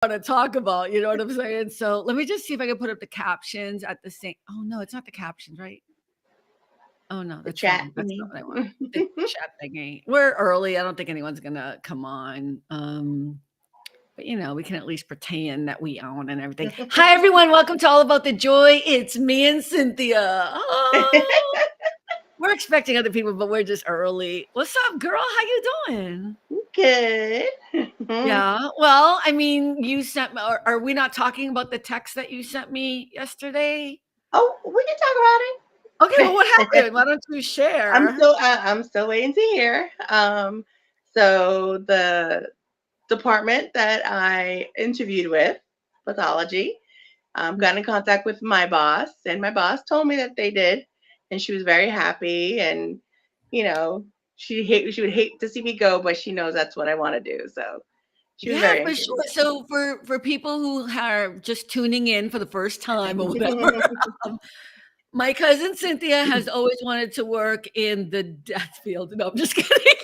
want to talk about, you know what I'm saying? So let me just see if I can put up the captions at the same. Oh no, it's not the captions, right? Oh no, The that's chat, wrong. you That's not what I want. mean? The chat thingy. We're early. I don't think anyone's gonna come on. But we can at least pretend that we own and everything. Hi everyone, welcome to All About the Joy. It's me and Cynthia. Oh, we're expecting other people, but we're just early. What's up, girl? How you doing? Good. Yeah. Well, I mean, you sent me. Are we not talking about the text that you sent me yesterday? Oh, we can talk Okay. Well, about what it. happened? Why don't you I'm share? still I'm still waiting to hear. So the department that I interviewed with, pathology, got in contact with my boss, and my boss told me that they did, and she was very happy, and you know, she would hate to see me go, but she knows that's what I want to do. So she was Yeah, very for sure. encouraging. So for people who are just tuning in for the first time or whatever, um, my cousin Cynthia has always wanted to work in the death field. No, I'm just kidding.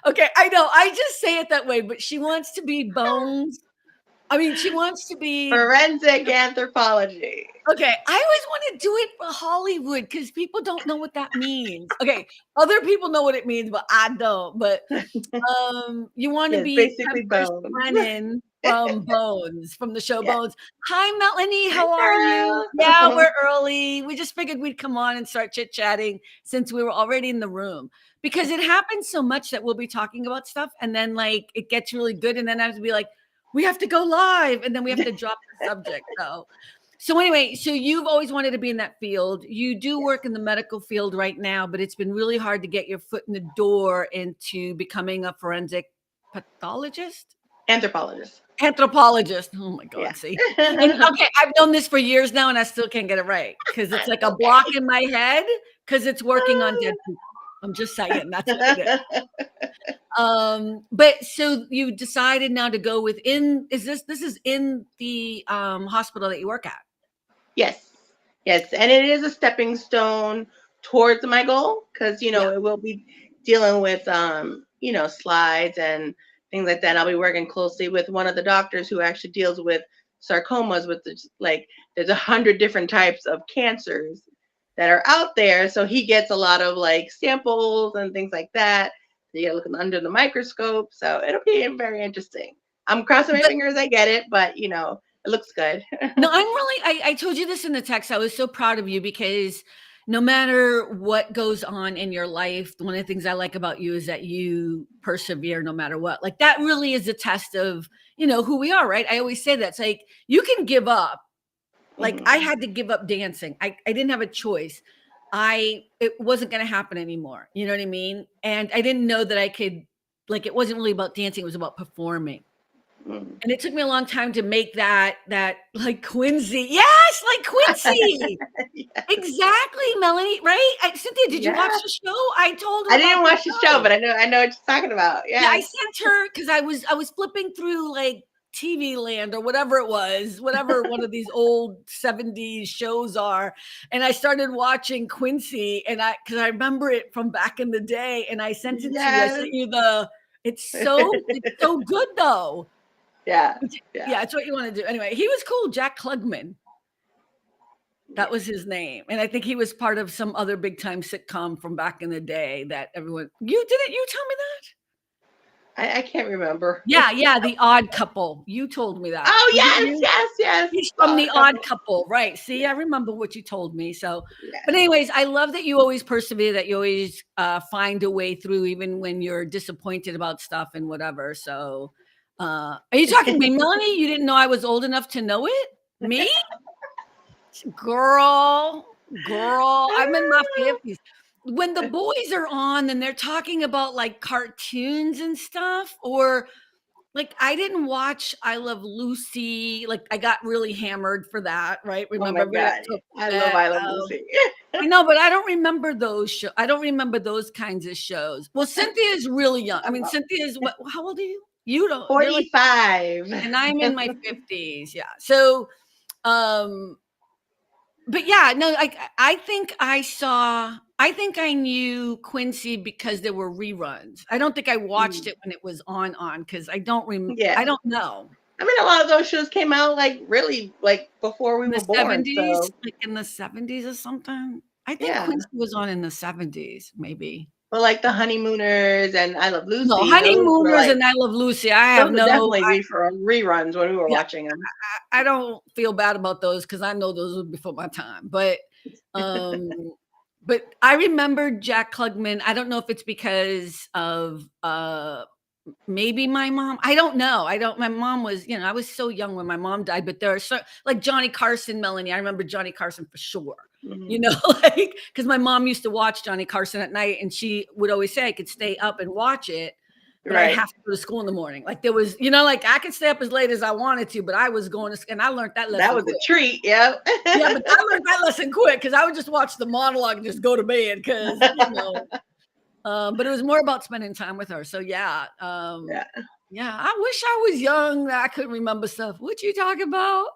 Okay. I know. I just say it that way, but she wants to be bones. I mean, she wants to be. Forensic anthropology. Okay, I always want to do it for Hollywood because people don't know what that means. Okay, other people know what it means, but I don't. But you want to Yes, be basically Pepper bones. Brennan from Bones, from the show Yeah. Bones. Hi, Melanie. Hi, How are you? Yeah, girl. we're early. We just figured we'd come on and start chit chatting since we were already in the room because it happens so much that we'll be talking about stuff and then like it gets really good, and then I have to be like, we have to go live, and then we have to drop the subject. So anyway, so you've always wanted to be in that field. You do Yes. work in the medical field right now, but it's been really hard to get your foot in the door into becoming a forensic pathologist, Anthropologist. anthropologist. Oh my Yeah. God, see. And okay, I've known this for years now, and I still can't get it right because it's like a block Okay. in my head because it's working on dead people. I'm just saying that's what it is. But so you decided now to go within. This is in the hospital that you work at? Yes. Yes. And it is a stepping stone towards my goal because, Yeah. it will be dealing with, slides and things like that. I'll be working closely with one of the doctors who actually deals with sarcomas, with like, there's 100 different types of cancers that are out there. So he gets a lot of like samples and things like that. You gotta look under the microscope. So it'll be very interesting. I'm crossing my But fingers I get it, but it looks good. no, I'm really, I told you this in the text. I was so proud of you because no matter what goes on in your life, one of the things I like about you is that you persevere no matter what. Like that really is a test of, who we are, right? I always say that. It's like you can give up. Like I Mhm. had to give up dancing. I didn't have a choice. It wasn't going to happen anymore. You know what I mean? And I didn't know that I could, like, it wasn't really about dancing. It was about performing. Mm. And it took me a long time to make that like Quincy. Yes, like Quincy. Yeah. Exactly, Melanie, right? Cynthia, did you watch Yeah. the show? I told her I about didn't the watch the show, show. but I know what you're talking about. Yeah, I Yes. sent her because I was flipping through like TV Land or whatever it was, whatever one of these old 70s shows are. And I started watching Quincy and because I remember it from back in the day and I sent it to you. I Yes. sent you it's so good though. Yeah. Yeah. Yeah, it's what you want to do. Anyway, he was cool, Jack Klugman. That Yeah. was his name. And I think he was part of some other big time sitcom from back in the day that everyone, you didn't, you tell me that? I can't remember. Yeah, The Odd Couple. You told me that. Oh Was it yes, you? yes, yes. He's The from The Odd Odd Couple. Couple, right? See, Yeah. I remember what you told me. So, but Yes. anyways, I love that you always persevere, that you always find a way through, even when you're disappointed about stuff and whatever. So, are you talking to me, Melanie? You didn't know I was old enough to know it? Me? Girl, I'm in my 50s. When the boys are on and they're talking about like cartoons and stuff, or like I didn't watch I Love Lucy. Like I got really hammered for that, right? Oh Remember my everybody got God. so I love upset. I Love Lucy. I know, but I don't remember those shows. I don't remember those kinds of shows. Well, Cynthia is really young. I mean, Cynthia is what? How old are you? You don't. You're like, 45. and I'm in my 50s. Yeah. So, um, but yeah, no, I think I knew Quincy because there were reruns. I don't think I watched Mm. it when it was on because I Yeah. don't know. I mean, a lot of those shows came out like really like before we In the were born. 70s, So like in the 70s or something. I think yeah. Quincy was on in the 70s, maybe. But like the Honeymooners and I Love No, Lucy, those were Honeymooners like and I Love Lucy. I those have were no, definitely reruns when we were yeah, watching them. I don't feel bad about those because I know those were before my time. Um, but I remember Jack Klugman. I don't know if it's because of maybe my mom. I don't know. My mom was, I was so young when my mom died, but there are like Johnny Carson, Melanie. I remember Johnny Carson for sure. Like, because my mom used to watch Johnny Carson at night and she would always say I could stay up and watch it, but I have to go to school in the morning. Like there was, like I could stay up as late as I wanted to, but I was going to, and I learned that lesson. That was quick. A treat. Yeah. Yeah, but I learned that lesson quick because I would just watch the monologue and just go to bed because, but it was more about spending time with her. So yeah. Yeah, I wish I was young that I couldn't remember stuff. What you talking about?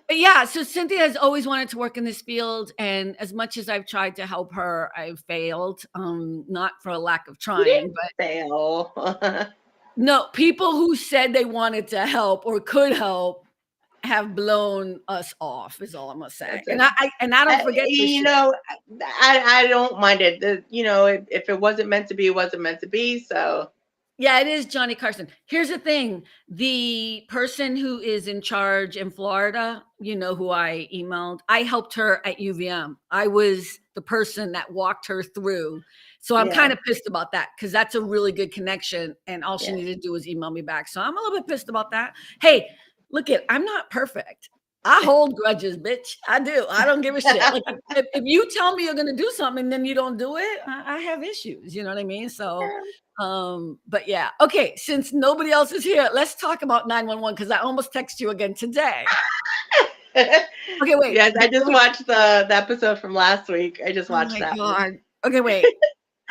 But yeah, so Cynthia has always wanted to work in this field, and as much as I've tried to help her, I've failed. Not for a lack of trying, but fail. No, people who said they wanted to help or could help have blown us off. Is all I'm gonna say. And I don't forget. I don't mind it. If it wasn't meant to be, it wasn't meant to be. So. Yeah, it is Johnny Carson. Here's the thing. The person who is in charge in Florida, who I emailed, I helped her at UVM. I was the person that walked her through. So I'm kind of pissed about that because that's a really good connection. And all she needed to do was email me back. So I'm a little bit pissed about that. Hey, look I'm not perfect. I hold grudges, bitch. I do. I don't give a shit. Like if you tell me you're going to do something and then you don't do it, I have issues. You know what I mean? So, but yeah. Okay. Since nobody else is here, let's talk about 911 because I almost text you again today. Okay, wait. Yes, I just watched the episode from last week. I just watched that. Oh my God. Okay, wait.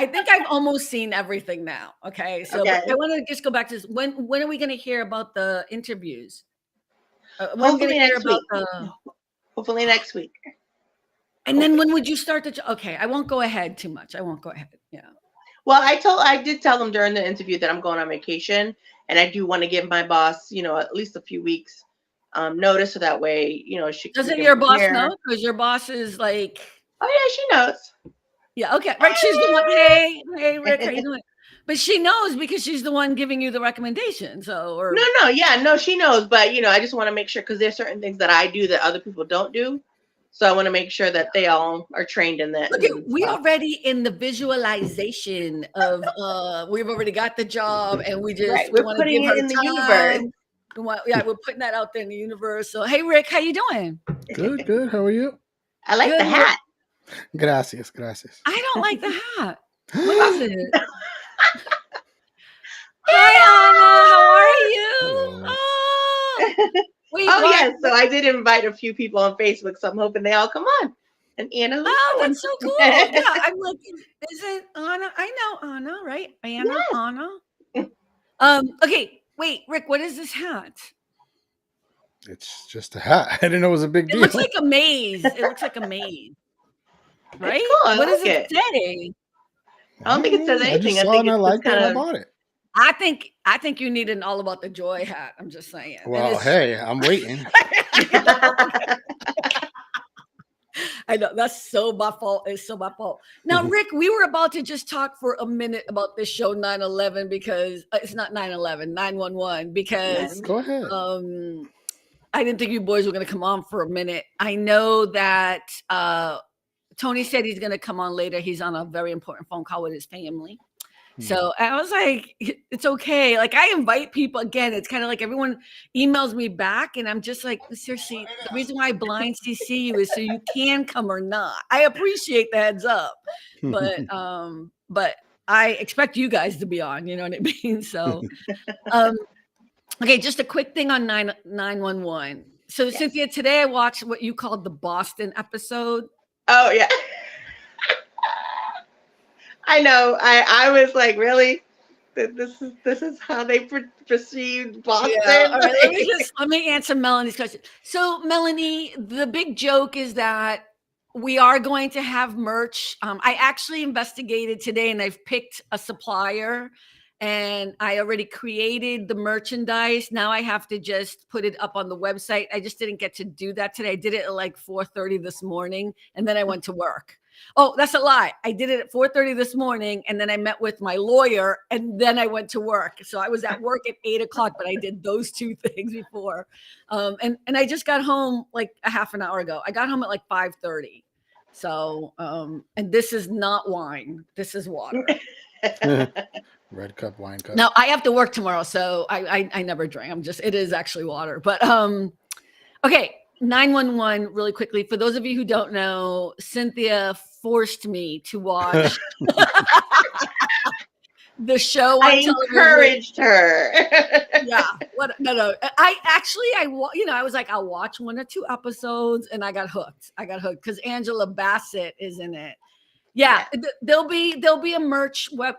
I think I've almost seen everything now. Okay. So But I want to just go back to this. When are we going to hear about the interviews? Hopefully next week. Hopefully next week. And then when would you start okay, I won't go ahead too much. I won't go ahead. Yeah. Well, I did tell them during the interview that I'm going on vacation and I do want to give my boss, at least a few weeks notice so that way, she doesn't your boss know? Because your boss is like, oh yeah, she knows. Yeah, okay. Right. She's the one, hey Rick, how you doing? But she knows because she's the one giving you the recommendation. So, no, she knows. But I just want to make sure because there's certain things that I do that other people don't do. So I want to make sure that they all are trained in that. Look, we already in the visualization of we've already got the job, and we want to give her in the universe. We're putting that out there in the universe. So, hey Rick, how you doing? Good. How are you? I like the hat. Gracias. I don't like the hat. What is it? Hi, Anna. How are you? Oh, wait, yes. So I did invite a few people on Facebook, so I'm hoping they all come on. And Anna, that's so cool. Yeah, I'm like, is it Anna? I know Anna, right? Anna, yes. Anna. Okay, wait, Rick, what is this hat? It's just a hat. I didn't know it was a big deal. It looks like a maze. Right? Cool. What does it say? I don't think it says anything. I think I liked it and I bought it. I think you need an All About the Joy hat. I'm just saying. Well, hey, I'm waiting. I know that's so my fault. It's so my fault. Now, Rick, we were about to just talk for a minute about this show 9/11 because it's not 9/11, 911 because go ahead. I didn't think you boys were going to come on for a minute. I know that Tony said he's going to come on later. He's on a very important phone call with his family. So I was like, it's okay. Like I invite people again. It's kind of like everyone emails me back and I'm just like, seriously, the reason why I blind CC you is so you can come or not. I appreciate the heads up, but I expect you guys to be on, you know what I mean? So, okay. Just a quick thing on 911. So yes. Cynthia, today I watched what you called the Boston episode. Oh yeah. I know. I was like, really? This is how they perceive Boston. Yeah. All right, let me answer Melanie's question. So, Melanie, the big joke is that we are going to have merch. I actually investigated today, and I've picked a supplier, and I already created the merchandise. Now I have to just put it up on the website. I just didn't get to do that today. I did it at like 4:30 this morning, and then I went to work. Oh, that's a lie. I did it at 4:30 this morning, and then I met with my lawyer, and then I went to work. So I was at work at 8:00, but I did those two things before. And I just got home like a half an hour ago. I got home at like 5:30. So, and this is not wine. This is water. Red cup, wine cup. Now I have to work tomorrow, so I never drink. It is actually water. But okay, 911 really quickly. For those of you who don't know, Cynthia forced me to watch the show on I television. encouraged her. Yeah. What? No. I was like, I'll watch 1 or 2 episodes, and I got hooked. Because Angela Bassett is in it. Yeah. There'll be a merch web.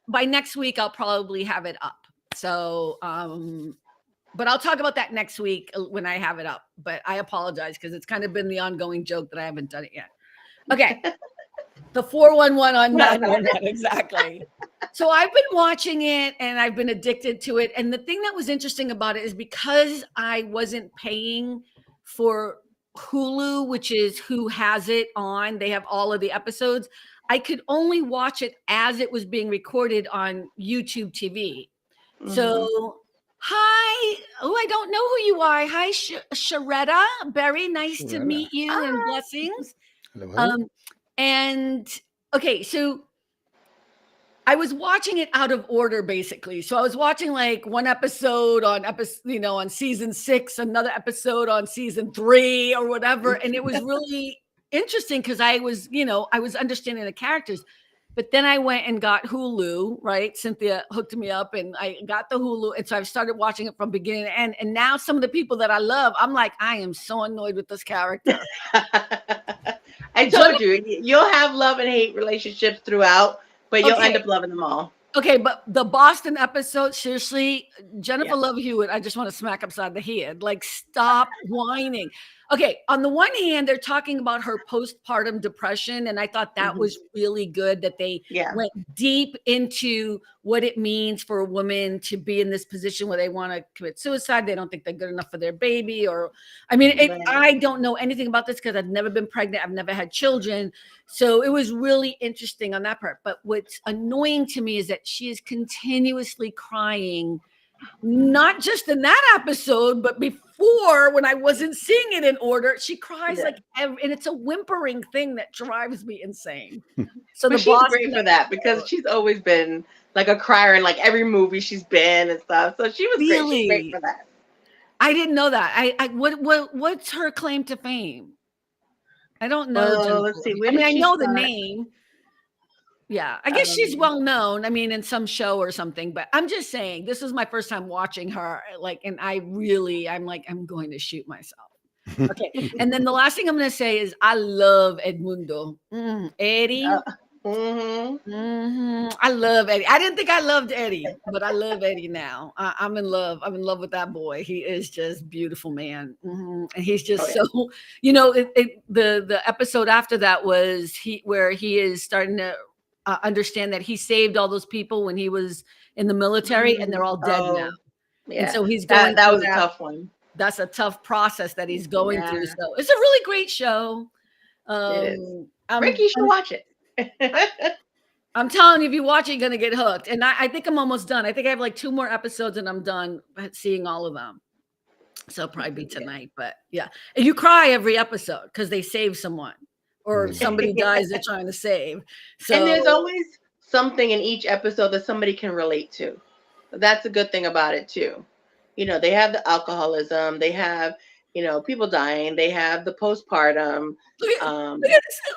By next week, I'll probably have it up. So, but I'll talk about that next week when I have it up. But I apologize because it's kind of been the ongoing joke that I haven't done it yet. Okay. The 411 on 911, exactly. So I've been watching it and I've been addicted to it. And the thing that was interesting about it is because I wasn't paying for Hulu, which is who has it on, they have all of the episodes. I could only watch it as it was being recorded on YouTube TV. Mm-hmm. So, hi. Oh, I don't know who you are. Hi, Sharetta. Very nice to meet you and blessings. Hello. And okay, so I was watching it out of order, basically. So I was watching like one episode on season 6, another episode on season 3 or whatever. And it was really interesting because I was understanding the characters. But then I went and got Hulu, right? Cynthia hooked me up and I got the Hulu. And so I've started watching it from beginning to end. And now some of the people that I love, I'm like, I am so annoyed with this character. I told you, you'll have love and hate relationships throughout, but you'll end up loving them all. Okay, but the Boston episode, seriously, Jennifer Love Hewitt, I just want to smack upside the head. Like, stop whining. Okay, on the one hand, they're talking about her postpartum depression, and I thought that was really good that they went deep into what it means for a woman to be in this position where they want to commit suicide. They don't think they're good enough for their baby, I don't know anything about this because I've never been pregnant. I've never had children. So it was really interesting on that part. But what's annoying to me is that she is continuously crying, not just in that episode, but before when I wasn't seeing it in order. She cries and it's a whimpering thing that drives me insane. So but she's great for that because she's always been like a crier in like every movie she's been and stuff. So she was great for that. I didn't know that. What's her claim to fame? I don't know. Well, let's see. I know the name. Yeah, I guess she's well known. I mean, in some show or something. But I'm just saying, this is my first time watching her. And I'm like, I'm going to shoot myself. Okay. And then the last thing I'm going to say is, I love Edmundo. Eddie. I love Eddie. I didn't think I loved Eddie, but I love Eddie now. I'm in love. I'm in love with that boy. He is just beautiful, man. And he's just so, the episode after that was where he is starting to understand that he saved all those people when he was in the military and they're all dead now. Yeah. And so he's going that was a tough one. That's a tough process that he's going through. So it's a really great show. It is. Ricky, you should watch it. I'm telling you, if you watch it, you're gonna get hooked. And I think I'm almost done. I think I have like 2 more episodes and I'm done seeing all of them. So it'll probably be tonight, but yeah. And you cry every episode because they save someone or somebody dies they're trying to save. So and there's always something in each episode that somebody can relate to. That's a good thing about it too. They have the alcoholism, they have people dying, they have the postpartum. Cynthia's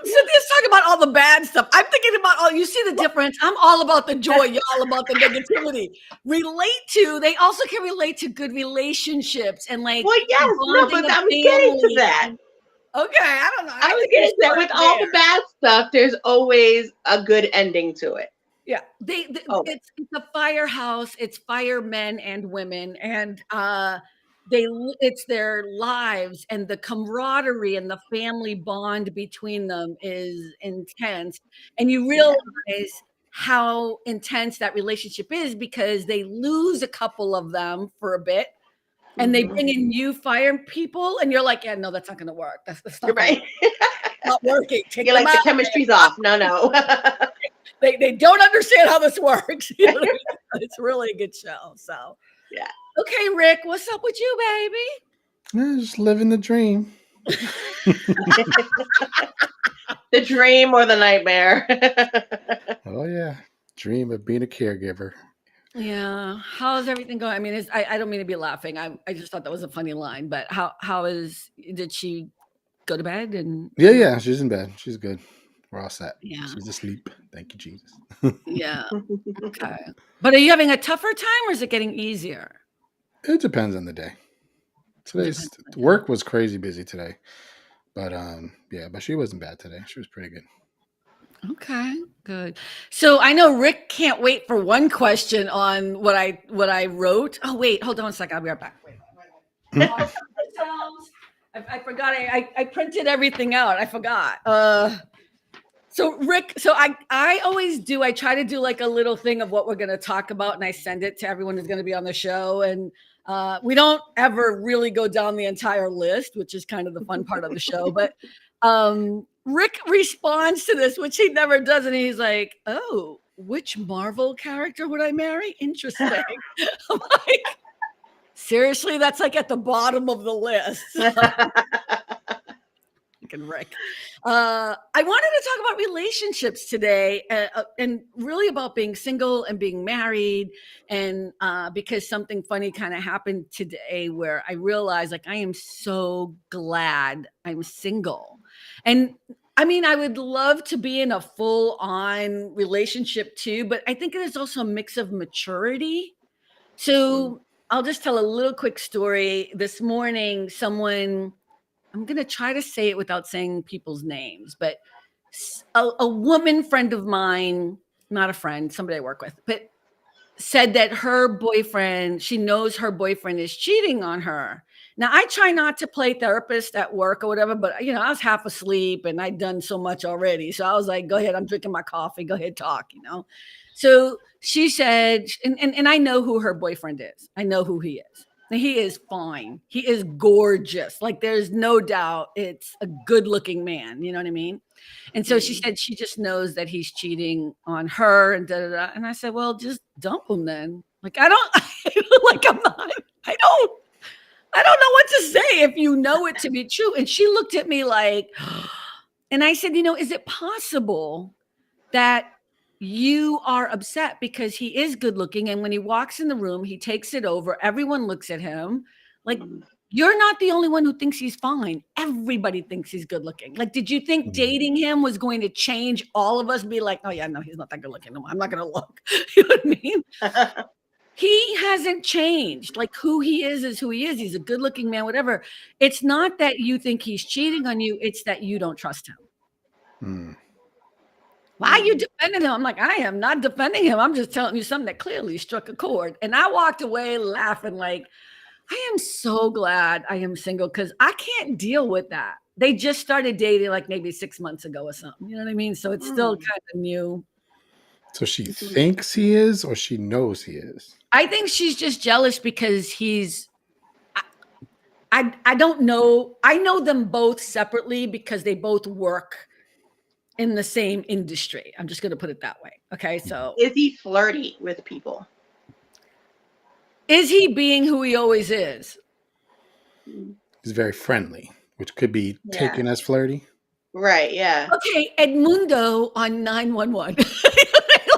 talking about all the bad stuff. I'm thinking about you see the difference. I'm all about the joy, you're all about the negativity. They also can relate to good relationships and like but I was getting to that. Okay, I don't know. I was getting to that. With all the bad stuff, there's always a good ending to it. Yeah, it's a firehouse. It's firemen and women, and it's their lives, and the camaraderie and the family bond between them is intense. And you realize how intense that relationship is, because they lose a couple of them for a bit and they bring in new fire people and you're like, yeah, no, that's not going to work. That's not right. not working. Take You're them like, the out. chemistry's off. No. They don't understand how this works. You know what I mean? It's really a good show. So Yeah. Okay, Rick, what's up with you, baby? Yeah, just living the dream. The dream or the nightmare. Oh yeah, dream of being a caregiver. Yeah. How's everything going? I mean, I don't mean to be laughing. I just thought that was a funny line, but did she go to bed and Yeah, she's in bed. She's good. We're all set. Yeah. She's asleep. Thank you, Jesus. Yeah. Okay. But are you having a tougher time or is it getting easier? It depends on the day. Today's work was crazy busy today. But but she wasn't bad today. She was pretty good. Okay, good. So I know Rick can't wait for one question on what I wrote. Oh, wait, hold on a second. I'll be right back. Wait. I forgot. I printed everything out. I forgot. So Rick, I always do. I try to do like a little thing of what we're going to talk about, and I send it to everyone who's going to be on the show. And we don't ever really go down the entire list, which is kind of the fun part of the show. But Rick responds to this, which he never does, and he's like, "Oh, which Marvel character would I marry? Interesting." I'm like, seriously, that's like at the bottom of the list. Rick. I wanted to talk about relationships today, and really about being single and being married, and because something funny kind of happened today where I realized, like, I am so glad I'm single. And I mean, I would love to be in a full-on relationship too, but I think there's also a mix of maturity. So I'll just tell a little quick story. This morning, I'm going to try to say it without saying people's names, but a woman friend of mine, not a friend, somebody I work with, but said that she knows her boyfriend is cheating on her. Now, I try not to play therapist at work or whatever, but I was half asleep and I'd done so much already. So I was like, go ahead, I'm drinking my coffee, go ahead, talk, So she said, and I know who her boyfriend is. I know who he is. He is fine. He is gorgeous. Like, there's no doubt it's a good looking man. You know what I mean? And so she said she just knows that he's cheating on her and da da da. And I said, well, just dump him then. Like, I don't know what to say if you know it to be true. And she looked at me like, and I said, is it possible that you are upset because he is good looking, and when he walks in the room, he takes it over, everyone looks at him like, you're not the only one who thinks he's fine. Everybody thinks he's good looking. Like, did you think dating him was going to change all of us, be like, oh yeah, no, he's not that good looking, no, I'm not going to look. You know what I mean? He hasn't changed. Like, who he is who he is. He's a good looking man, whatever. It's not that you think he's cheating on you, it's that you don't trust him. Why are you defending him? I'm like, I am not defending him. I'm just telling you something that clearly struck a chord. And I walked away laughing like, I am so glad I am single, because I can't deal with that. They just started dating like maybe 6 months ago or something. You know what I mean? So it's still kind of new. So she thinks he is, or she knows he is? I think she's just jealous because I don't know. I know them both separately because they both work in the same industry. I'm just going to put it that way. Okay. So is he flirty with people? Is he being who he always is? He's very friendly, which could be taken as flirty. Right. Yeah. Okay. Edmundo on 911.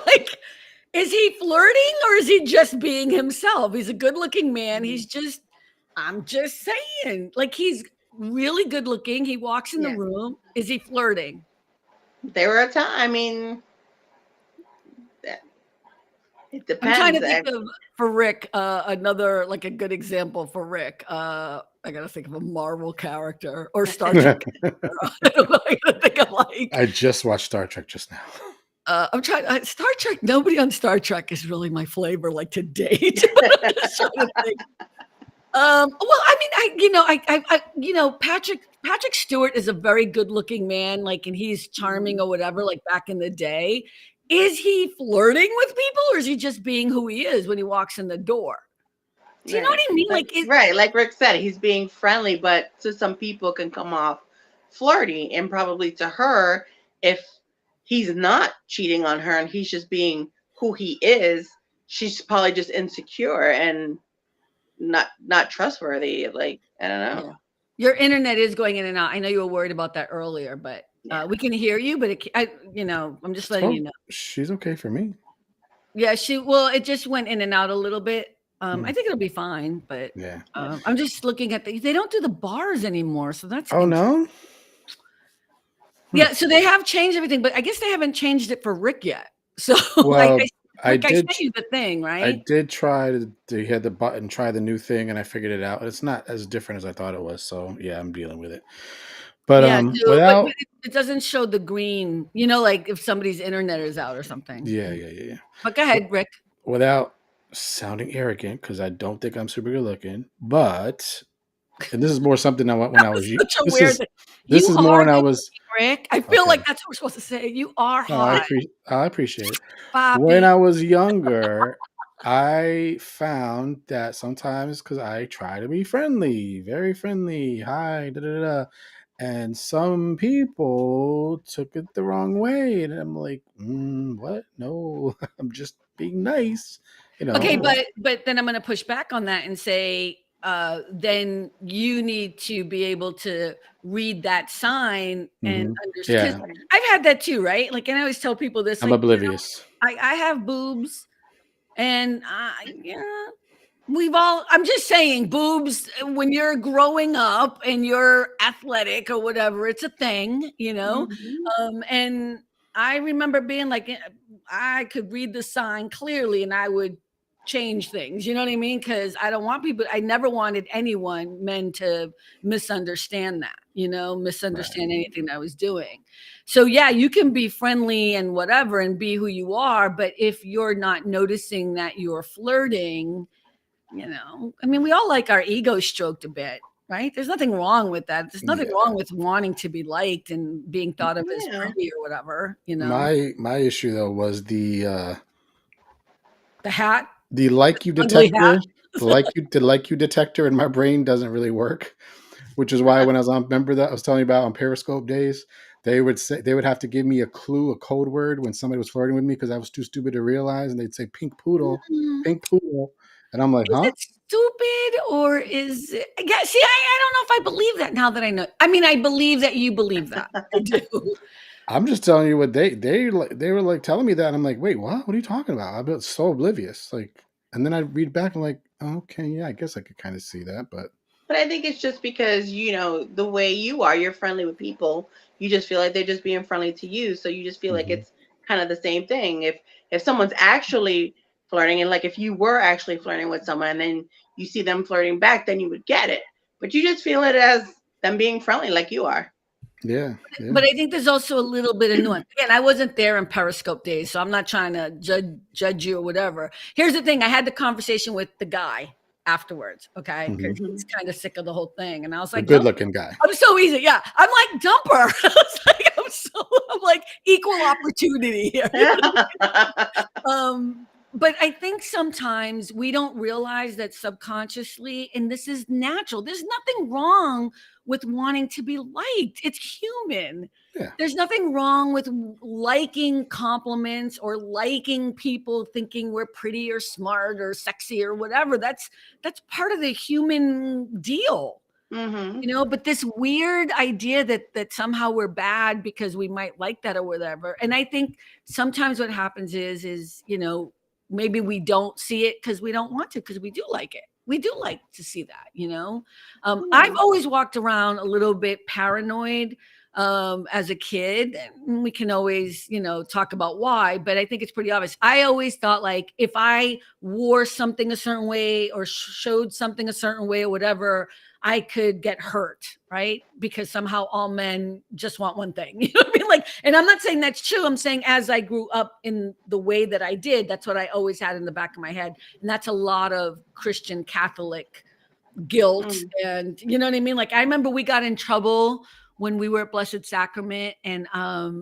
Like, is he flirting or is he just being himself? He's a good looking man. I'm just saying, like, he's really good looking. He walks in the room. Is he flirting? There were a time. I mean, it depends. I'm trying to think of, for Rick, another, like, a good example for Rick. I gotta think of a Marvel character or Star Trek. I don't know. I gotta think of, like, I just watched Star Trek just now. I'm trying. Star Trek. Nobody on Star Trek is really my flavor, like, to date. I'm just trying to think. Well, I mean, Patrick Stewart is a very good looking man, like, and he's charming or whatever, like back in the day. is he flirting with people, or is he just being who he is when he walks in the door? Do you know what I mean? Right, like Rick said, he's being friendly, but to some people can come off flirty, and probably to her, if he's not cheating on her and he's just being who he is, she's probably just insecure and not trustworthy. Like, I don't know. Yeah. Your internet is going in and out. I know you were worried about that earlier, but we can hear you. But I'm just letting you know. She's okay for me. Yeah, it just went in and out a little bit. I think it'll be fine, but yeah, I'm just looking at they don't do the bars anymore, so that's no. Yeah, so they have changed everything, but I guess they haven't changed it for Rick yet. So well, I sent you the thing, right? I did try to hit the button, try the new thing, and I figured it out. It's not as different as I thought it was. So yeah, I'm dealing with it. But but it doesn't show the green, like if somebody's internet is out or something. Yeah. But go ahead, Rick. Without sounding arrogant, because I don't think I'm super good looking, but and this is more something I went when I was such a weird thing. This is more when I was Rick. I feel like that's what we're supposed to say. You are hot. I appreciate it. Papi. When I was younger, I found that sometimes, because I try to be friendly, very friendly, hi, and some people took it the wrong way, and I'm like, what? No, I'm just being nice, Okay, but then I'm going to push back on that and say, then you need to be able to read that sign and understand. Yeah. I've had that too, right? Like, and I always tell people this. I'm oblivious. I have boobs, and I'm just saying, boobs, when you're growing up and you're athletic or whatever, it's a thing, and I remember being like, I could read the sign clearly and I would change things, you know what I mean? Because I never wanted men to misunderstand that, misunderstand anything that I was doing. So yeah, you can be friendly and whatever and be who you are, but if you're not noticing that you're flirting, we all like our ego stroked a bit, right? There's nothing wrong with that. There's nothing wrong with wanting to be liked and being thought of as pretty or whatever, My issue though was the hat, the like you detector, the like you detector in my brain doesn't really work, which is why when I was on, remember that I was telling you about on Periscope days, they would have to give me a clue, a code word when somebody was flirting with me because I was too stupid to realize, and they'd say pink poodle, and I'm like, is it stupid or is it? Yeah, see, I don't know if I believe that now that I know. I mean, I believe that you believe that. I do. I'm just telling you what they were like telling me that, and I'm like, wait, what? What are you talking about? I've been so oblivious, like, and then I read back, I'm like, oh, okay, yeah, I guess I could kind of see that, but I think it's just because the way you're friendly with people. You just feel like they're just being friendly to you, so you just feel like it's kind of the same thing. If someone's actually flirting, and like if you were actually flirting with someone, and then you see them flirting back, then you would get it. But you just feel it as them being friendly, like you are. Yeah. But I think there's also a little bit of nuance. Again, I wasn't there in Periscope days, so I'm not trying to judge you or whatever. Here's the thing. I had the conversation with the guy afterwards, okay? Because he's kind of sick of the whole thing. And I was like, good-looking guy. I'm so easy. Yeah. I'm like dumper. I was like, I'm like equal opportunity here. But I think sometimes we don't realize that subconsciously, and this is natural, there's nothing wrong with wanting to be liked. It's human. Yeah. There's nothing wrong with liking compliments or liking people thinking we're pretty or smart or sexy or whatever. That's part of the human deal. But this weird idea that somehow we're bad because we might like that or whatever. And I think sometimes what happens is maybe we don't see it because we don't want to, because we do like it. We do like to see that, I've always walked around a little bit paranoid as a kid, and we can always, talk about why, but I think it's pretty obvious. I always thought, like, if I wore something a certain way or showed something a certain way or whatever, I could get hurt, right? Because somehow all men just want one thing. You know what I mean? Like, and I'm not saying that's true. I'm saying as I grew up in the way that I did, that's what I always had in the back of my head. And that's a lot of Christian Catholic guilt. And you know what I mean? Like, I remember we got in trouble when we were at Blessed Sacrament and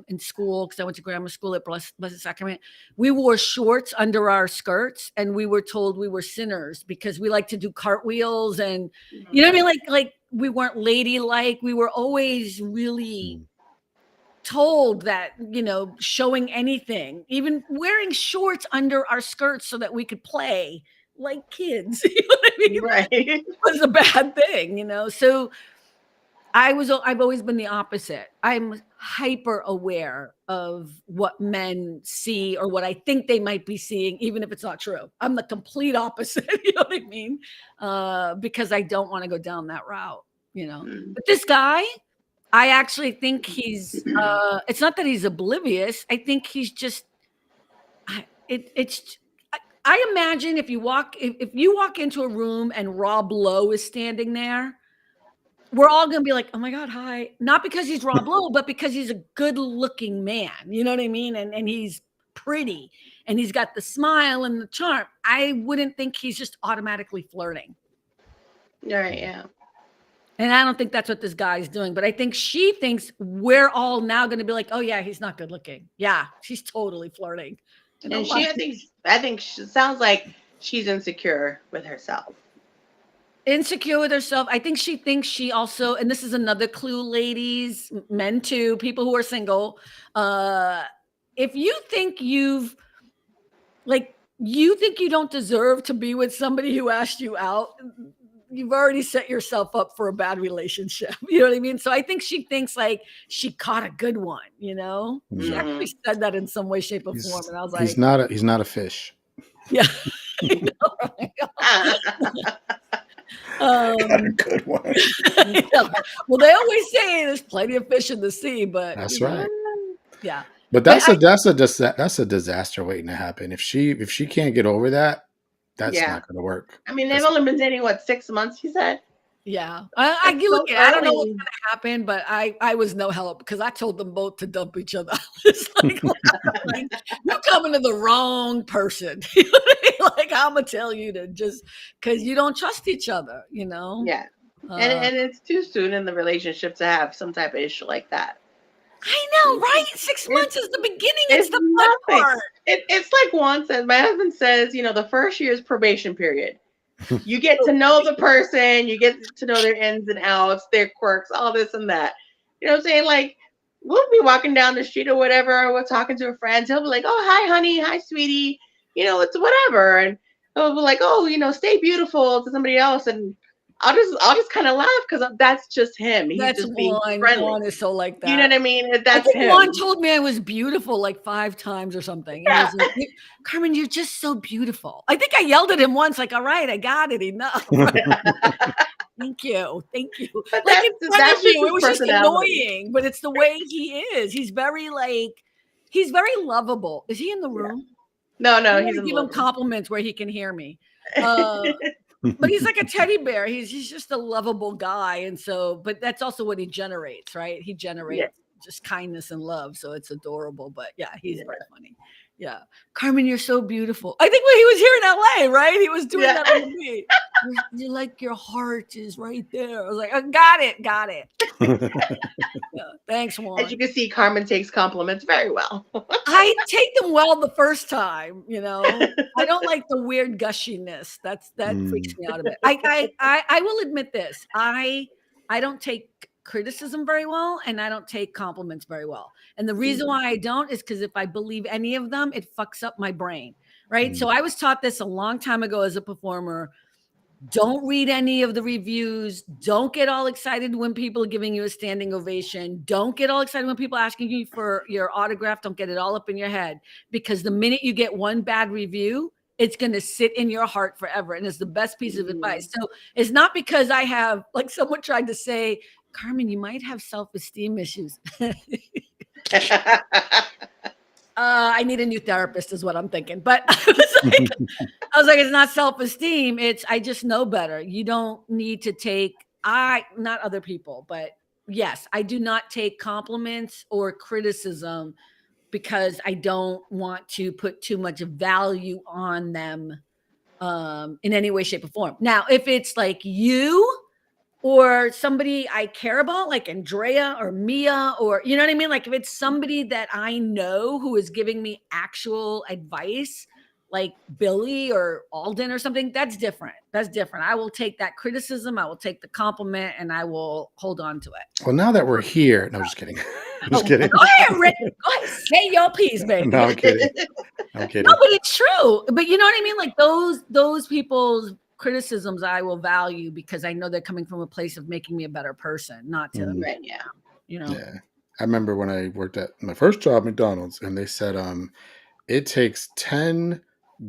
in school, because I went to grammar school at Blessed Sacrament, we wore shorts under our skirts, and we were told we were sinners because we like to do cartwheels, and you know what I mean? Like we weren't ladylike. We were always really told that, you know, showing anything, even wearing shorts under our skirts so that we could play like kids, you know what I mean? Right. Was a bad thing, you know? So I've always been the opposite. I'm hyper aware of what men see or what I think they might be seeing, even if it's not true. I'm the complete opposite, you know what I mean? Because I don't want to go down that route, you know? But this guy, I actually think he's it's not that he's oblivious. I think he's just I imagine if you walk into a room and Rob Lowe is standing there, we're all gonna be like, oh my God, hi. Not because he's Rob Lowe, but because he's a good-looking man. You know what I mean? And he's pretty and he's got the smile and the charm. I wouldn't think he's just automatically flirting. Right, yeah. And I don't think that's what this guy's doing, but I think she thinks we're all now going to be like, oh yeah, he's not good looking. Yeah, she's totally flirting. And I think she sounds like she's insecure with herself. Insecure with herself. I think she thinks she also, and this is another clue, ladies, men too, people who are single. If you think you think you don't deserve to be with somebody who asked you out, you've already set yourself up for a bad relationship. You know what I mean? So I think she thinks like she caught a good one, you know? She actually said that in some way, shape, or form. And I was like, he's not a fish. Yeah. I know, got a good one. Well, they always say there's plenty of fish in the sea, but that's right. Yeah. But that's a disaster waiting to happen. If she can't get over that, that's not going to work. I mean, they've only been dating 6 months, you said? Yeah. I don't know what's going to happen, but I was no help because I told them both to dump each other. It's like, you're coming to the wrong person. You know what I mean? Like, I'm going to tell you to just, because you don't trust each other, you know? Yeah. And it's too soon in the relationship to have some type of issue like that. I know, right? 6 months is the beginning. It's the fun part. It's like Juan says. My husband says, you know, the first year is probation period. You get to know the person. You get to know their ins and outs, their quirks, all this and that. You know what I'm saying? Like, we'll be walking down the street or whatever, or we're talking to a friend. He'll be like, oh, hi, honey. Hi, sweetie. You know, it's whatever. And he'll be like, oh, you know, stay beautiful to somebody else. And I'll just kind of laugh because that's just him. He's that's just being friendly. Juan is so like that. You know what I mean? That's him. Juan told me I was beautiful like 5 times or something. Yeah. He was like, Carmen, you're just so beautiful. I think I yelled at him once, like, all right, I got it. Enough. Thank you. But like that's it was just annoying, but it's the way he is. He's very lovable. Is he in the room? No, he's give him compliments where he can hear me. But he's like a teddy bear. He's just a lovable guy. And so, but that's also what he generates, right? He generates just kindness and love. So it's adorable. But yeah, he's very funny. Yeah. Carmen, you're so beautiful. I think when he was here in LA, right? He was doing that with me. You're like, your heart is right there. I was like, oh, got it. Yeah, thanks, Juan. As you can see, Carmen takes compliments very well. I take them well the first time, you know. I don't like the weird gushiness. That freaks me out a bit. I will admit this. I don't take criticism very well, and I don't take compliments very well. And the reason why I don't is because if I believe any of them, it fucks up my brain, right? So I was taught this a long time ago as a performer. Don't read any of the reviews. Don't get all excited when people are giving you a standing ovation. Don't get all excited when people are asking you for your autograph. Don't get it all up in your head, because the minute you get one bad review, it's going to sit in your heart forever. And it's the best piece of advice. So it's not because I have, like someone tried to say, Carmen, you might have self-esteem issues. I need a new therapist is what I'm thinking. But I was like, it's not self-esteem. I just know better. You don't need to take, not other people, but yes, I do not take compliments or criticism because I don't want to put too much value on them in any way, shape, or form. Now, if it's like you or somebody I care about, like Andrea or Mia, or you know what I mean? Like if it's somebody that I know who is giving me actual advice, like Billy or Alden or something, that's different. That's different. I will take that criticism, I will take the compliment, and I will hold on to it. Well, now that we're here, no, just kidding. I'm just kidding. Go ahead, Rick. Go ahead, say your piece, baby. No, I'm kidding. I'm kidding. No, but it's true. But you know what I mean? Like those people's criticisms I will value because I know they're coming from a place of making me a better person, not to, Right, yeah. you know. Yeah. I remember when I worked at my first job, McDonald's, and they said it takes 10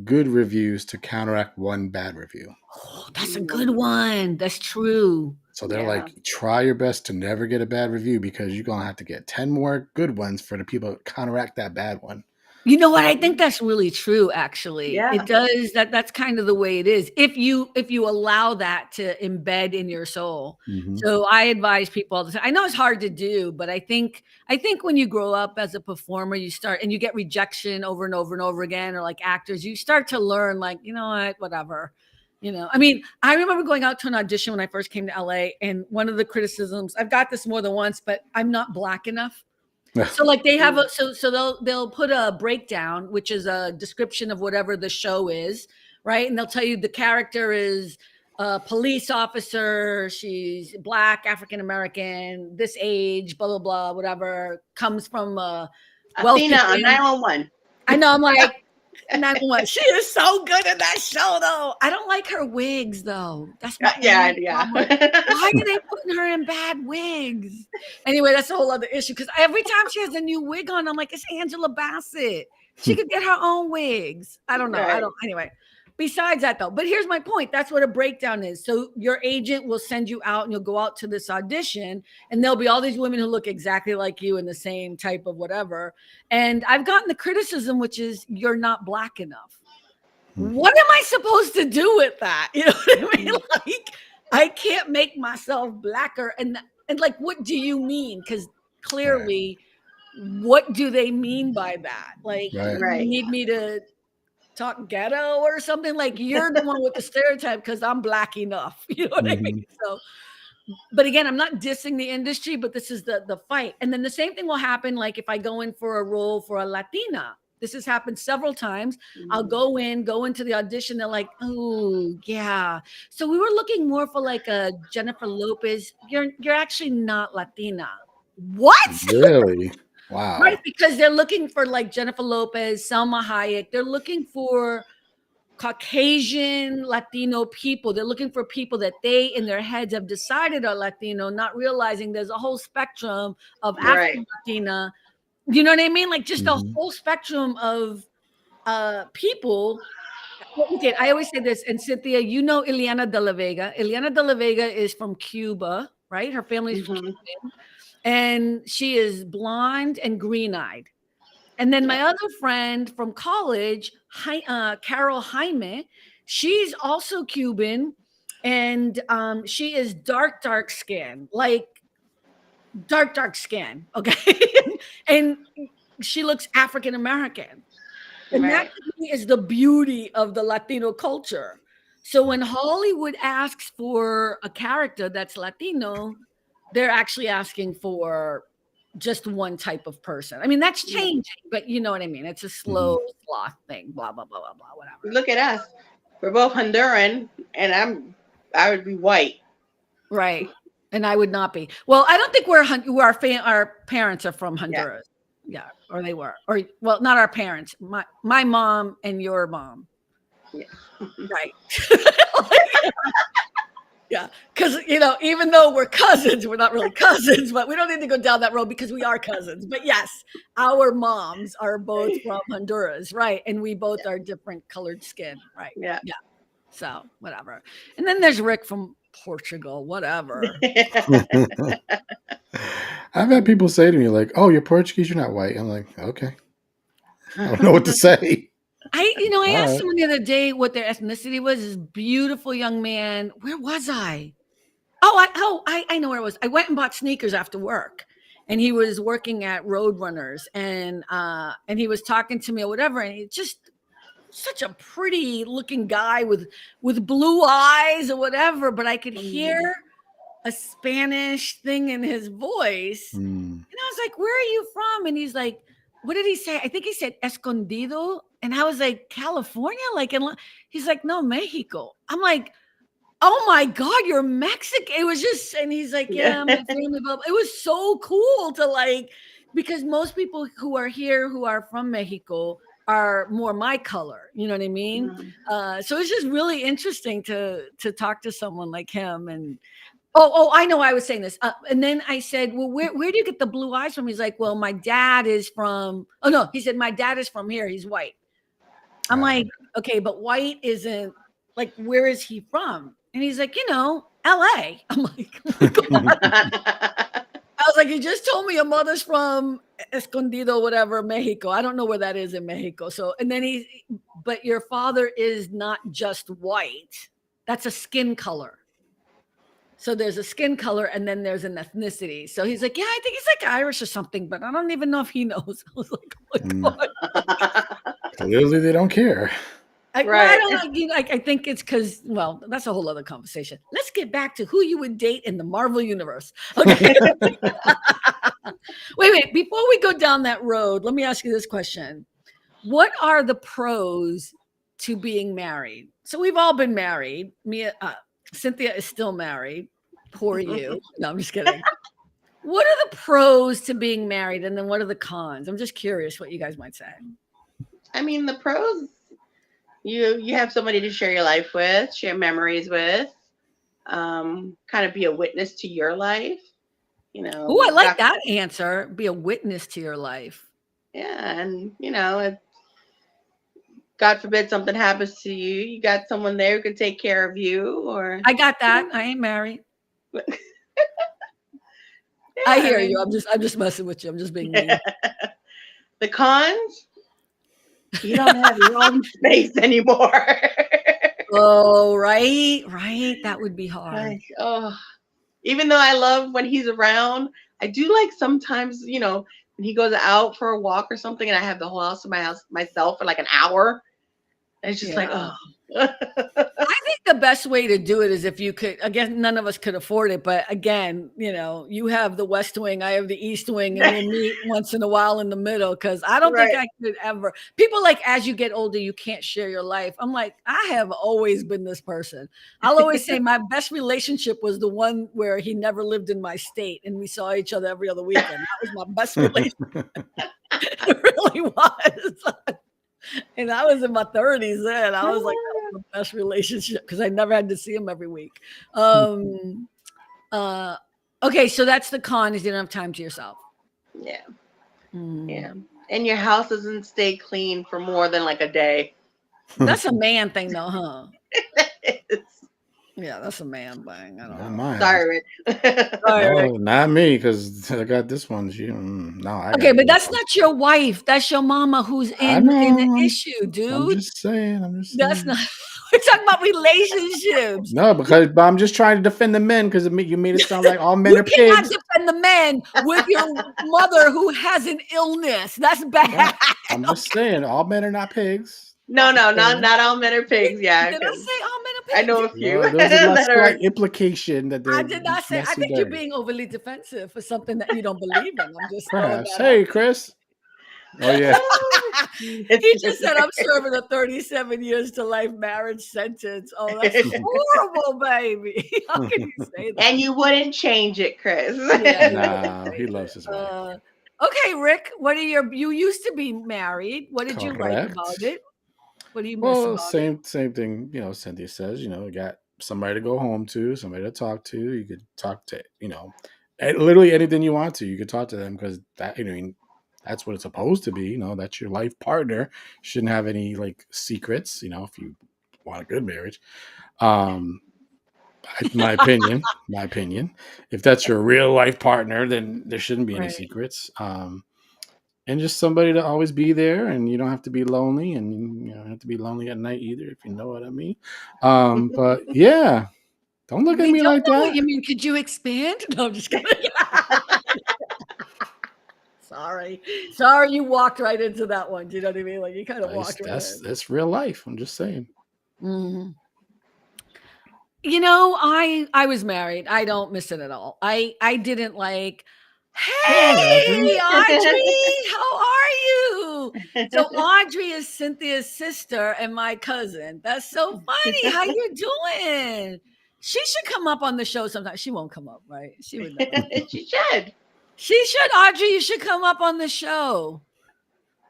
good reviews to counteract one bad review. Oh, that's a good one. That's true. So they're Yeah. like, try your best to never get a bad review because you're going to have to get 10 more good ones for the people to counteract that bad one. You know what? I think that's really true, actually. Yeah. It does. That's kind of the way it is. If you allow that to embed in your soul. Mhm. So I advise people all the time. I know it's hard to do, but I think when you grow up as a performer, you start and you get rejection over and over and over again, or like actors, you start to learn like, you know what, whatever. You know, I mean, I remember going out to an audition when I first came to LA, and one of the criticisms, I've got this more than once, but I'm not Black enough. So like they have they'll put a breakdown, which is a description of whatever the show is, right? And they'll tell you the character is a police officer, she's Black, African American, this age, blah blah blah, whatever, comes from Athena on 911. I know, I'm like 911. She is so good in that show, though. I don't like her wigs, though. That's my Yeah. Why are they putting her in bad wigs? Anyway, that's a whole other issue. Because every time she has a new wig on, I'm like, it's Angela Bassett. She could get her own wigs. I don't know. Right. Anyway, besides that, though. But here's my point. That's what a breakdown is. So your agent will send you out, and you'll go out to this audition, and there'll be all these women who look exactly like you in the same type of whatever. And I've gotten the criticism, which is you're not Black enough. What am I supposed to do with that? You know what I mean? Like, I can't make myself Blacker. And like, what do you mean? Because clearly, what do they mean by that? Like, Right. you need me to talk ghetto or something? Like, you're the one with the stereotype because I'm Black enough. You know what I mean? So, but again, I'm not dissing the industry, but this is the fight. And then the same thing will happen, like if I go in for a role for a Latina. This has happened several times. I'll go into the audition. They're like, oh, yeah. So we were looking more for like a Jennifer Lopez. You're actually not Latina. What? Really? Wow. Right, because they're looking for like Jennifer Lopez, Salma Hayek. They're looking for Caucasian Latino people. They're looking for people that they in their heads have decided are Latino, not realizing there's a whole spectrum of African Latina. You know what I mean? Like just a whole spectrum of people. What we did, I always say this, and Cynthia, you know Ileana de la Vega. Ileana de la Vega is from Cuba, right? Her family's from Cuba. And she is blonde and green-eyed. And then my other friend from college, Carol Jaime, she's also Cuban, and she is dark skin, like dark skin, okay? And she looks African American. And that to me is the beauty of the Latino culture. So when Hollywood asks for a character that's Latino, they're actually asking for just one type of person. I mean, that's changing, but you know what I mean? It's a slow sloth thing, blah, blah, blah, blah, blah, whatever. Look at us. We're both Honduran, and I would be white. Right. And I would not be. Well, I don't think our parents are from Honduras. Yeah, or they were. Or, well, not our parents. My mom and your mom. Yeah. Right. Yeah, because, you know, even though we're cousins, we're not really cousins, but we don't need to go down that road because we are cousins. But yes, our moms are both from Honduras, right? And we both are different colored skin, right? Yeah. Yeah. So whatever. And then there's Rick from Portugal, whatever. I've had people say to me like, "Oh, you're Portuguese, you're not white." I'm like, okay. I don't know what to say. I asked someone the other day what their ethnicity was. This beautiful young man. Where was I? I know where it was. I went and bought sneakers after work, and he was working at Roadrunners, and he was talking to me or whatever, and he just such a pretty looking guy with blue eyes or whatever, but I could hear a Spanish thing in his voice. Mm. And I was like, where are you from? And he's like, what did he say? I think he said escondido. And I was like, California? Like, he's like, no, Mexico. I'm like, oh my God, you're Mexican. It was just, and he's like, yeah, my family. Blah, blah. It was so cool to like, because most people who are here who are from Mexico are more my color. You know what I mean? So it's just really interesting to talk to someone like him. And I know I was saying this. And then I said, well, where do you get the blue eyes from? He's like, well, my dad is from, oh no, he said, my dad is from here. He's white. I'm like, okay, but white isn't like, where is he from? And he's like, LA. I'm like, oh my God. I was like, you just told me your mother's from Escondido, whatever, Mexico. I don't know where that is in Mexico. So, and then but your father is not just white. That's a skin color. So there's a skin color and then there's an ethnicity. So he's like, yeah, I think he's like Irish or something, but I don't even know if he knows. I was like, oh my God. Clearly they don't care. I don't know. I think it's because, well, that's a whole other conversation. Let's get back to who you would date in the Marvel universe. Okay. Wait. Before we go down that road, let me ask you this question. What are the pros to being married? So we've all been married. Cynthia is still married. Poor you. No, I'm just kidding. What are the pros to being married? And then what are the cons? I'm just curious what you guys might say. I mean, the pros, you have somebody to share your life with, share memories with, kind of be a witness to your life. Oh, I like that answer. Be a witness to your life. Yeah. And, God forbid something happens to you. You got someone there who can take care of you. Or I got that. I ain't married. I hear you. I'm just messing with you. I'm just being mean. The cons, you don't have your own space anymore. Oh, right. That would be hard. Even though I love when he's around, I do like sometimes, when he goes out for a walk or something and I have the whole house to myself for like an hour. And it's just like, oh. I think the best way to do it is if you could, again, none of us could afford it, but again, you have the West Wing, I have the East Wing, and we'll meet once in a while in the middle, because I don't think I could ever. People like, as you get older, you can't share your life. I'm like, I have always been this person. I'll always say my best relationship was the one where he never lived in my state and we saw each other every other weekend. That was my best relationship. It really was. And I was in my 30s then. I was like, that was the best relationship because I never had to see him every week. Okay, so that's the con, is you don't have time to yourself. Yeah. Yeah. And your house doesn't stay clean for more than like a day. That's a man thing though, huh? Yeah, that's a man thing. I don't know. Sorry, Rick. No, not me, because I got this one. Okay, but that's not your wife. That's your mama who's in the issue, dude. I'm just saying. That's not. We're talking about relationships. No, because I'm just trying to defend the men, because you made it sound like all men are pigs. You cannot defend the men with your mother who has an illness. That's bad. Yeah, I'm just saying, all men are not pigs. No, not all men are pigs. Yeah. Did I say all men are pigs? I know a few. No, there's a slight implication that I did not say. I think you're being overly defensive for something that you don't believe in. I'm just perhaps. Hey, Chris. Oh yeah. He just said, I'm serving a 37 years to life marriage sentence. Oh, that's horrible, baby. How can you say that? And you wouldn't change it, Chris. Yeah, no, he loves his wife. Okay, Rick, you used to be married. What did you like about it? What do you miss about it? Same thing, Cynthia says, you got somebody to go home to, somebody to talk to. You could talk to, literally anything you want to. You could talk to them, because that, that's what it's supposed to be. That's your life partner. Shouldn't have any like secrets, if you want a good marriage. My opinion. If that's your real life partner, then there shouldn't be any secrets. And just somebody to always be there, and you don't have to be lonely, and you don't have to be lonely at night either, if you know what I mean. But yeah, don't look at me like that. What you mean? Could you expand? No, I'm just kidding. Sorry, you walked right into that one. Do you know what I mean? Like you kind of walked right in. That's real life. I'm just saying. Mm-hmm. You know, I was married. I don't miss it at all. I didn't like, Hi, Audrey. "Hey, Audrey, how are you?" So Audrey is Cynthia's sister and my cousin. That's so funny. How you doing? She should come up on the show sometime. She won't come up, right? She would never. She should. She should. Audrey, you should come up on the show.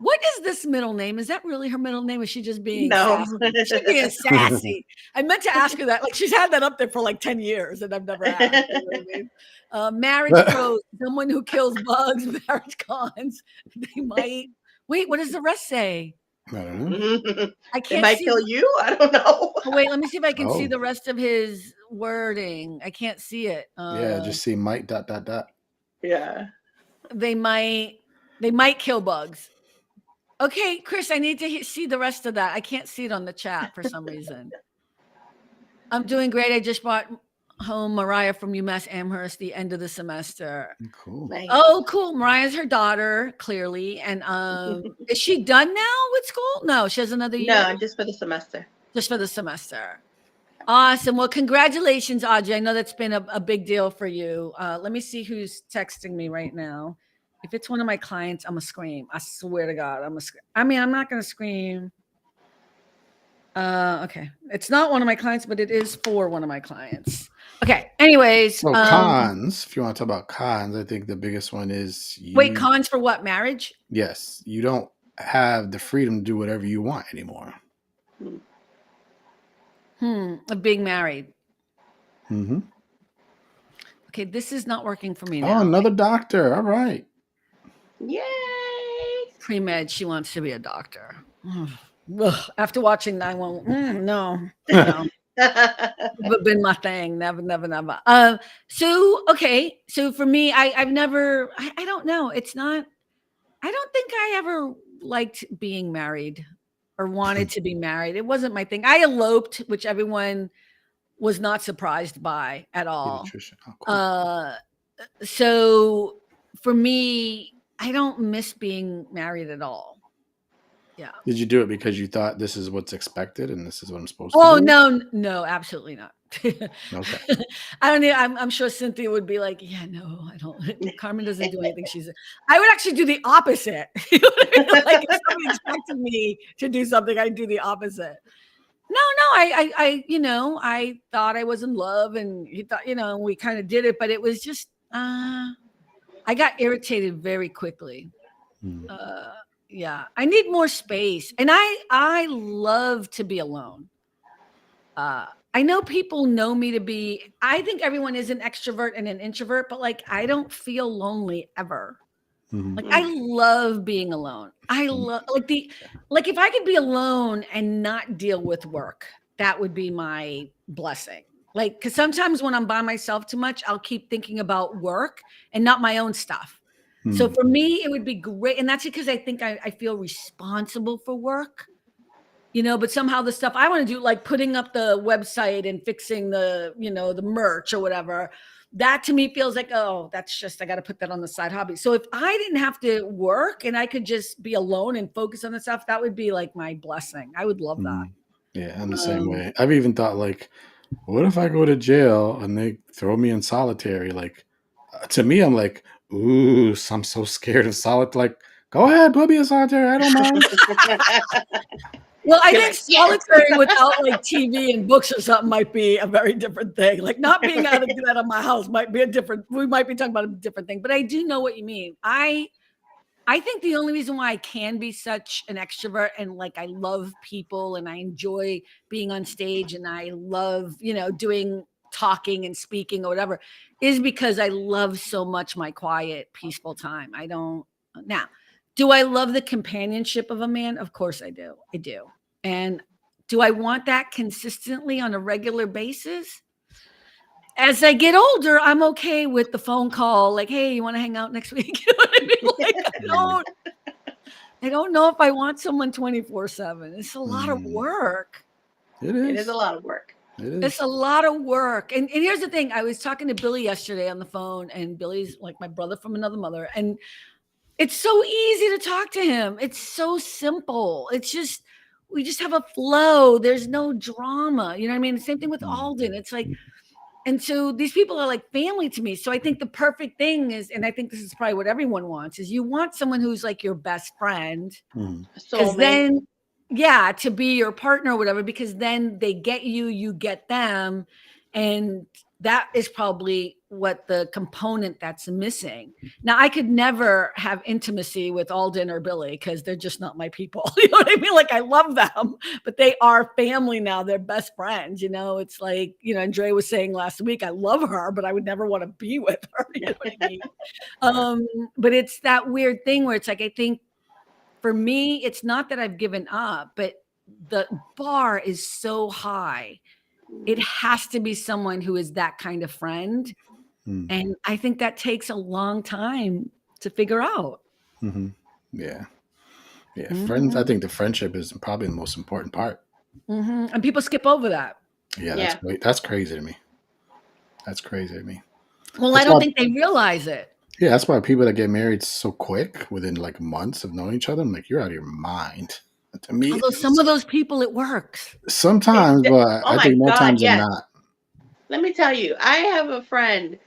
What is this middle name? Is that really her middle name? Or is she just being No. sassy? She's being sassy. I meant to ask her that. Like, she's had that up there for like 10 years and I've never asked. You know what I mean? Marriage pros, someone who kills bugs, marriage cons. They might. Wait, what does the rest say? I don't know. I It can't might see. kill you. I don't know. Oh, wait, let me see if I can see Oh. the rest of his wording. I can't see it. Yeah, just see might ... Yeah. They might kill bugs. Okay, Chris, I need to see the rest of that. I can't see it on the chat for some reason. I'm doing great. I just brought home Mariah from UMass Amherst the end of the semester. Cool. Nice. Oh, cool. Mariah's her daughter, clearly. And is she done now with school? No, she has another year. No, just for the semester. Just for the semester. Awesome. Well, congratulations, Audrey. I know that's been a big deal for you. Let me see who's texting me right now. If it's one of my clients, I'm going to scream. I swear to God, I'm going to scream. I mean, I'm not going to scream. Okay. It's not one of my clients, but it is for one of my clients. Okay. Anyways. So cons, if you want to talk about cons, I think the biggest one is... Wait, cons for what? Marriage? Yes. You don't have the freedom to do whatever you want anymore. Of being married. Mm-hmm. Okay, this is not working for me now. Oh, another doctor. All right. Yay! Pre-med, she wants to be a doctor. Ugh. After watching 911, no. Never been my thing. Never. So for me, I've never, I don't know. It's not, I don't think I ever liked being married or wanted to be married. It wasn't my thing. I eloped, which everyone was not surprised by at all. Oh, cool. So for me, I don't miss being married at all. Yeah. Did you do it because you thought this is what's expected and this is what I'm supposed to Oh, do? no, absolutely not. Okay. I don't know. I'm sure Cynthia would be like, yeah, no, I don't. Carmen doesn't do anything. I would actually do the opposite. You know what I mean? Like if somebody expected me to do something, I'd do the opposite. No, I thought I was in love and he thought, we kind of did it, but it was just, I got irritated very quickly. Yeah, I need more space. And I love to be alone. I know people know me to be, I think everyone is an extrovert and an introvert, but like, I don't feel lonely ever. Like I love being alone. I love like if I could be alone and not deal with work, that would be my blessing. Like, cause sometimes when I'm by myself too much, I'll keep thinking about work and not my own stuff. So for me, it would be great. And that's because I think I feel responsible for work, but somehow the stuff I want to do, like putting up the website and fixing the, the merch or whatever, that to me feels like, oh, that's just, I got to put that on the side hobby. So if I didn't have to work and I could just be alone and focus on the stuff, that would be like my blessing. I would love that. Yeah, I'm the same way. I've even thought like, what if I go to jail and they throw me in solitary? Like, to me, I'm like, ooh, I'm so scared of solitary. Like, go ahead, put me in solitary. I don't mind. Well, I think solitary without like TV and books or something might be a very different thing. Like not being able to do that in my house might be we might be talking about a different thing, but I do know what you mean. I think the only reason why I can be such an extrovert and like I love people and I enjoy being on stage and I love, doing talking and speaking or whatever is because I love so much my quiet, peaceful time. Now, do I love the companionship of a man? Of course I do. I do. And do I want that consistently on a regular basis? As I get older, I'm okay with the phone call. Like, hey, you want to hang out next week? You know what I mean? Like, I don't know if I want someone 24/7. It's a lot of work. It is. It is a lot of work. It's a lot of work. And here's the thing. I was talking to Billy yesterday on the phone, and Billy's like my brother from another mother. And it's so easy to talk to him. It's so simple. It's just, we just have a flow. There's no drama. You know what I mean? The same thing with Alden. It's like, and so these people are like family to me. So I think the perfect thing is, and I think this is probably what everyone wants, is you want someone who's like your best friend. Because then, yeah, to be your partner or whatever, because then they get you, you get them. And that is probably what the component that's missing. Now, I could never have intimacy with Alden or Billy because they're just not my people. You know what I mean? Like, I love them, but they are family now. They're best friends. You know, it's like, you know, Andre was saying last week, I love her, but I would never want to be with her. You know what I mean? But it's that weird thing where it's like, I think for me, it's not that I've given up, but the bar is so high. It has to be someone who is that kind of friend. And I think that takes a long time to figure out. Yeah. Friends. I think the friendship is probably the most important part. And people skip over that. Yeah, that's crazy to me. That's crazy to me. Well, I don't think they realize it. Yeah, that's why people that get married so quick, within like months of knowing each other, I'm like, you're out of your mind. To me, although some of those people, it works sometimes, but I think more times than not. Let me tell you, I have a friend.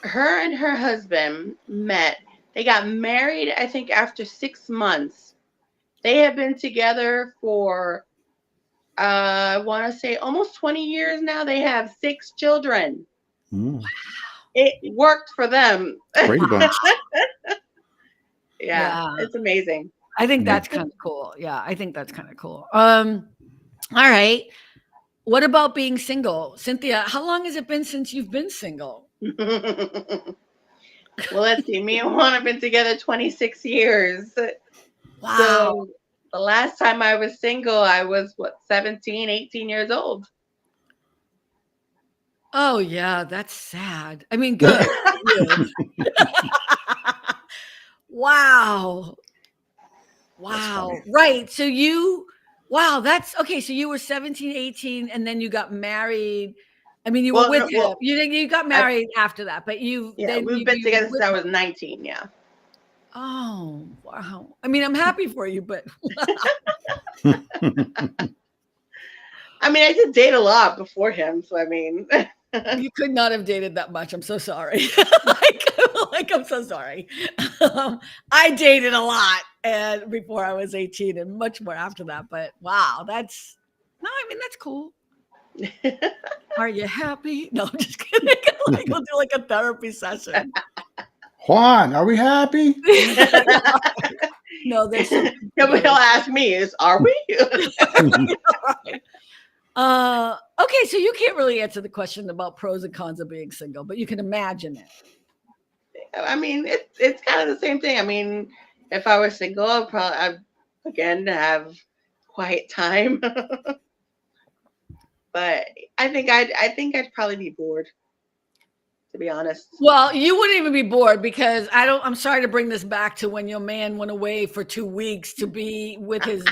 Her and her husband met. They got married, I think, after 6 months. They have been together for, I want to say, almost 20 years now. They have 6 children. Wow. It worked for them. Brady Bunch. Yeah, it's amazing. I think that's kind of cool. Yeah, I think that's kind of cool. All right. What about being single? Cynthia, how long has it been since you've been single? Well, let's see. Me and Juan have been together 26 years. Wow. So the last time I was single, I was, 17, 18 years old. Oh, yeah, that's sad. I mean, good. Wow. Right. So that's okay. So you were 17, 18, and then you got married. I mean, you were with him. You got married after that, but we've been together since I was 19. Yeah. Oh, wow. I mean, I'm happy for you, but I mean, I did date a lot before him, so I mean, you could not have dated that much. I'm so sorry. I'm so sorry. I dated a lot and before I was 18 and much more after that. But wow, that's cool. Are you happy? No, I'm just kidding. We'll do like a therapy session. Juan, are we happy? No, there's some. He'll ask me, are we? Okay, so you can't really answer the question about pros and cons of being single, but you can imagine it. I mean, it's kind of the same thing. I mean, if I were single, I'd again have quiet time. But I think I'd probably be bored, to be honest. Well, you wouldn't even be bored because I'm sorry to bring this back to when your man went away for 2 weeks to be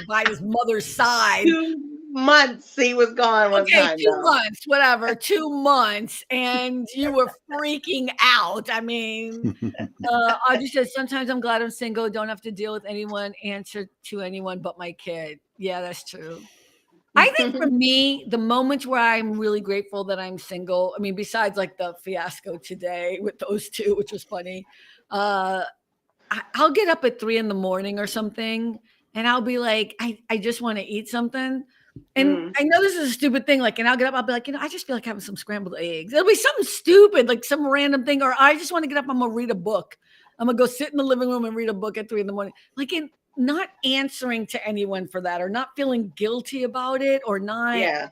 by his mother's side. 2 months he was gone one time. 2 months, whatever, 2 months, and you were freaking out. I mean, Audrey says, sometimes I'm glad I'm single, don't have to deal with anyone, answer to anyone but my kid. Yeah, that's true. I think for me, the moments where I'm really grateful that I'm single, I mean, besides like the fiasco today with those two, which was funny, I'll get up at 3 a.m. or something, and I'll be like, I just want to eat something. And I know this is a stupid thing, like, and I'll get up, I'll be like, I just feel like having some scrambled eggs. It'll be something stupid, like some random thing, or I just want to get up, I'm going to read a book. I'm going to go sit in the living room and read a book at 3 a.m. Like, not answering to anyone for that or not feeling guilty about it or not. Yeah.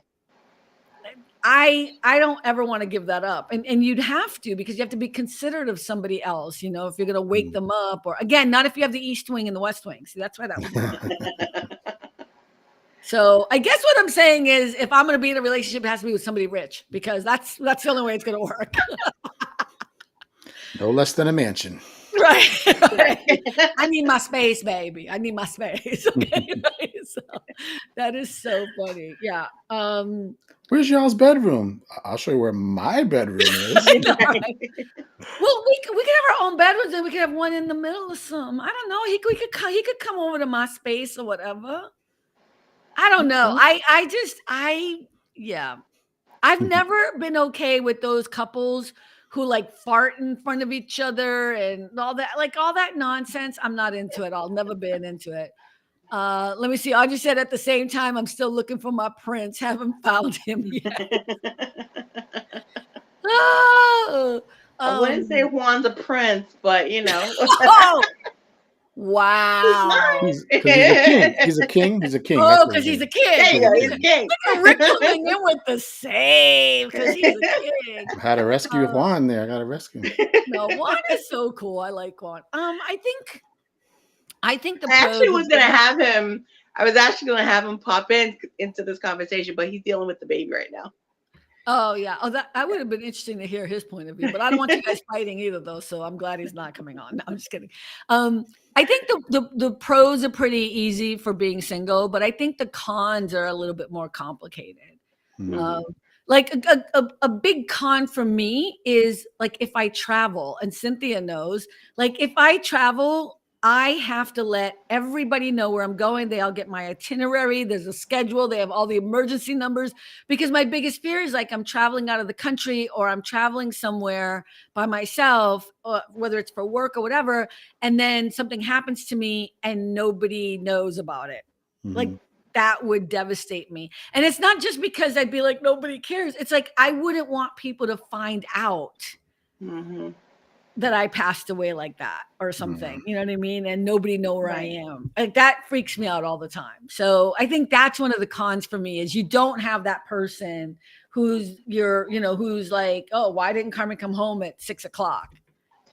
I don't ever want to give that up. And you'd have to, because you have to be considerate of somebody else, if you're going to wake them up, or again, not if you have the East Wing and the West Wing. See, that's why that would work. So I guess what I'm saying is if I'm going to be in a relationship, it has to be with somebody rich, because that's the only way it's going to work. No less than a mansion. Right. I need my space, baby. I need my space. Okay. Right? So, that is so funny. Yeah. Where's y'all's bedroom? I'll show you where my bedroom is. Right. Well, we could have our own bedrooms, and we could have one in the middle or something. I don't know. He could come over to my space or whatever. I don't know. Mhm. Yeah. I've never been okay with those couples who like fart in front of each other and all that nonsense. I'm not into it. I'll never been into it. Let me see. Audrey said at the same time, I'm still looking for my prince. Haven't found him yet. Oh, I wouldn't say um, Juan's a prince, but oh, he's wow. He's mine. because he's a king. He's a king. He's a king. That's Oh, what because it he's a is. There king. you He's a go. Look He's a king. king. at Rick coming in with the same because he's a king. I had to rescue Uh, Juan there. I got to rescue him. no, Juan is so cool. I like Juan. I think the I actually pros was of gonna being have him. I was actually gonna have him pop into this conversation, but he's dealing with the baby right now. oh yeah. Oh, that would have been interesting to hear his point of view, but I don't want you guys fighting either though. So I'm glad he's not coming on. No, I'm just kidding. I think the pros are pretty easy for being single, but I think the cons are a little bit more complicated. Mhm. Um, like a big con for me is like if I travel, and Cynthia knows, like if I travel, I have to let everybody know where I'm going. They all get my itinerary. There's a schedule. They have all the emergency numbers because my biggest fear is like I'm traveling out of the country or I'm traveling somewhere by myself, whether it's for work or whatever, and then something happens to me and nobody knows about it. Like Mhm. that would devastate me. And it's not just because I'd be like, nobody cares. It's like, I wouldn't want people to find out Hmm. that I passed away like that or Mhm. something. You know what I mean? And nobody know where I Right. am. Like that freaks me out all the time. So I think that's one of the cons for me is you don't have that person who's like, oh, why didn't Carmen come home at 6:00?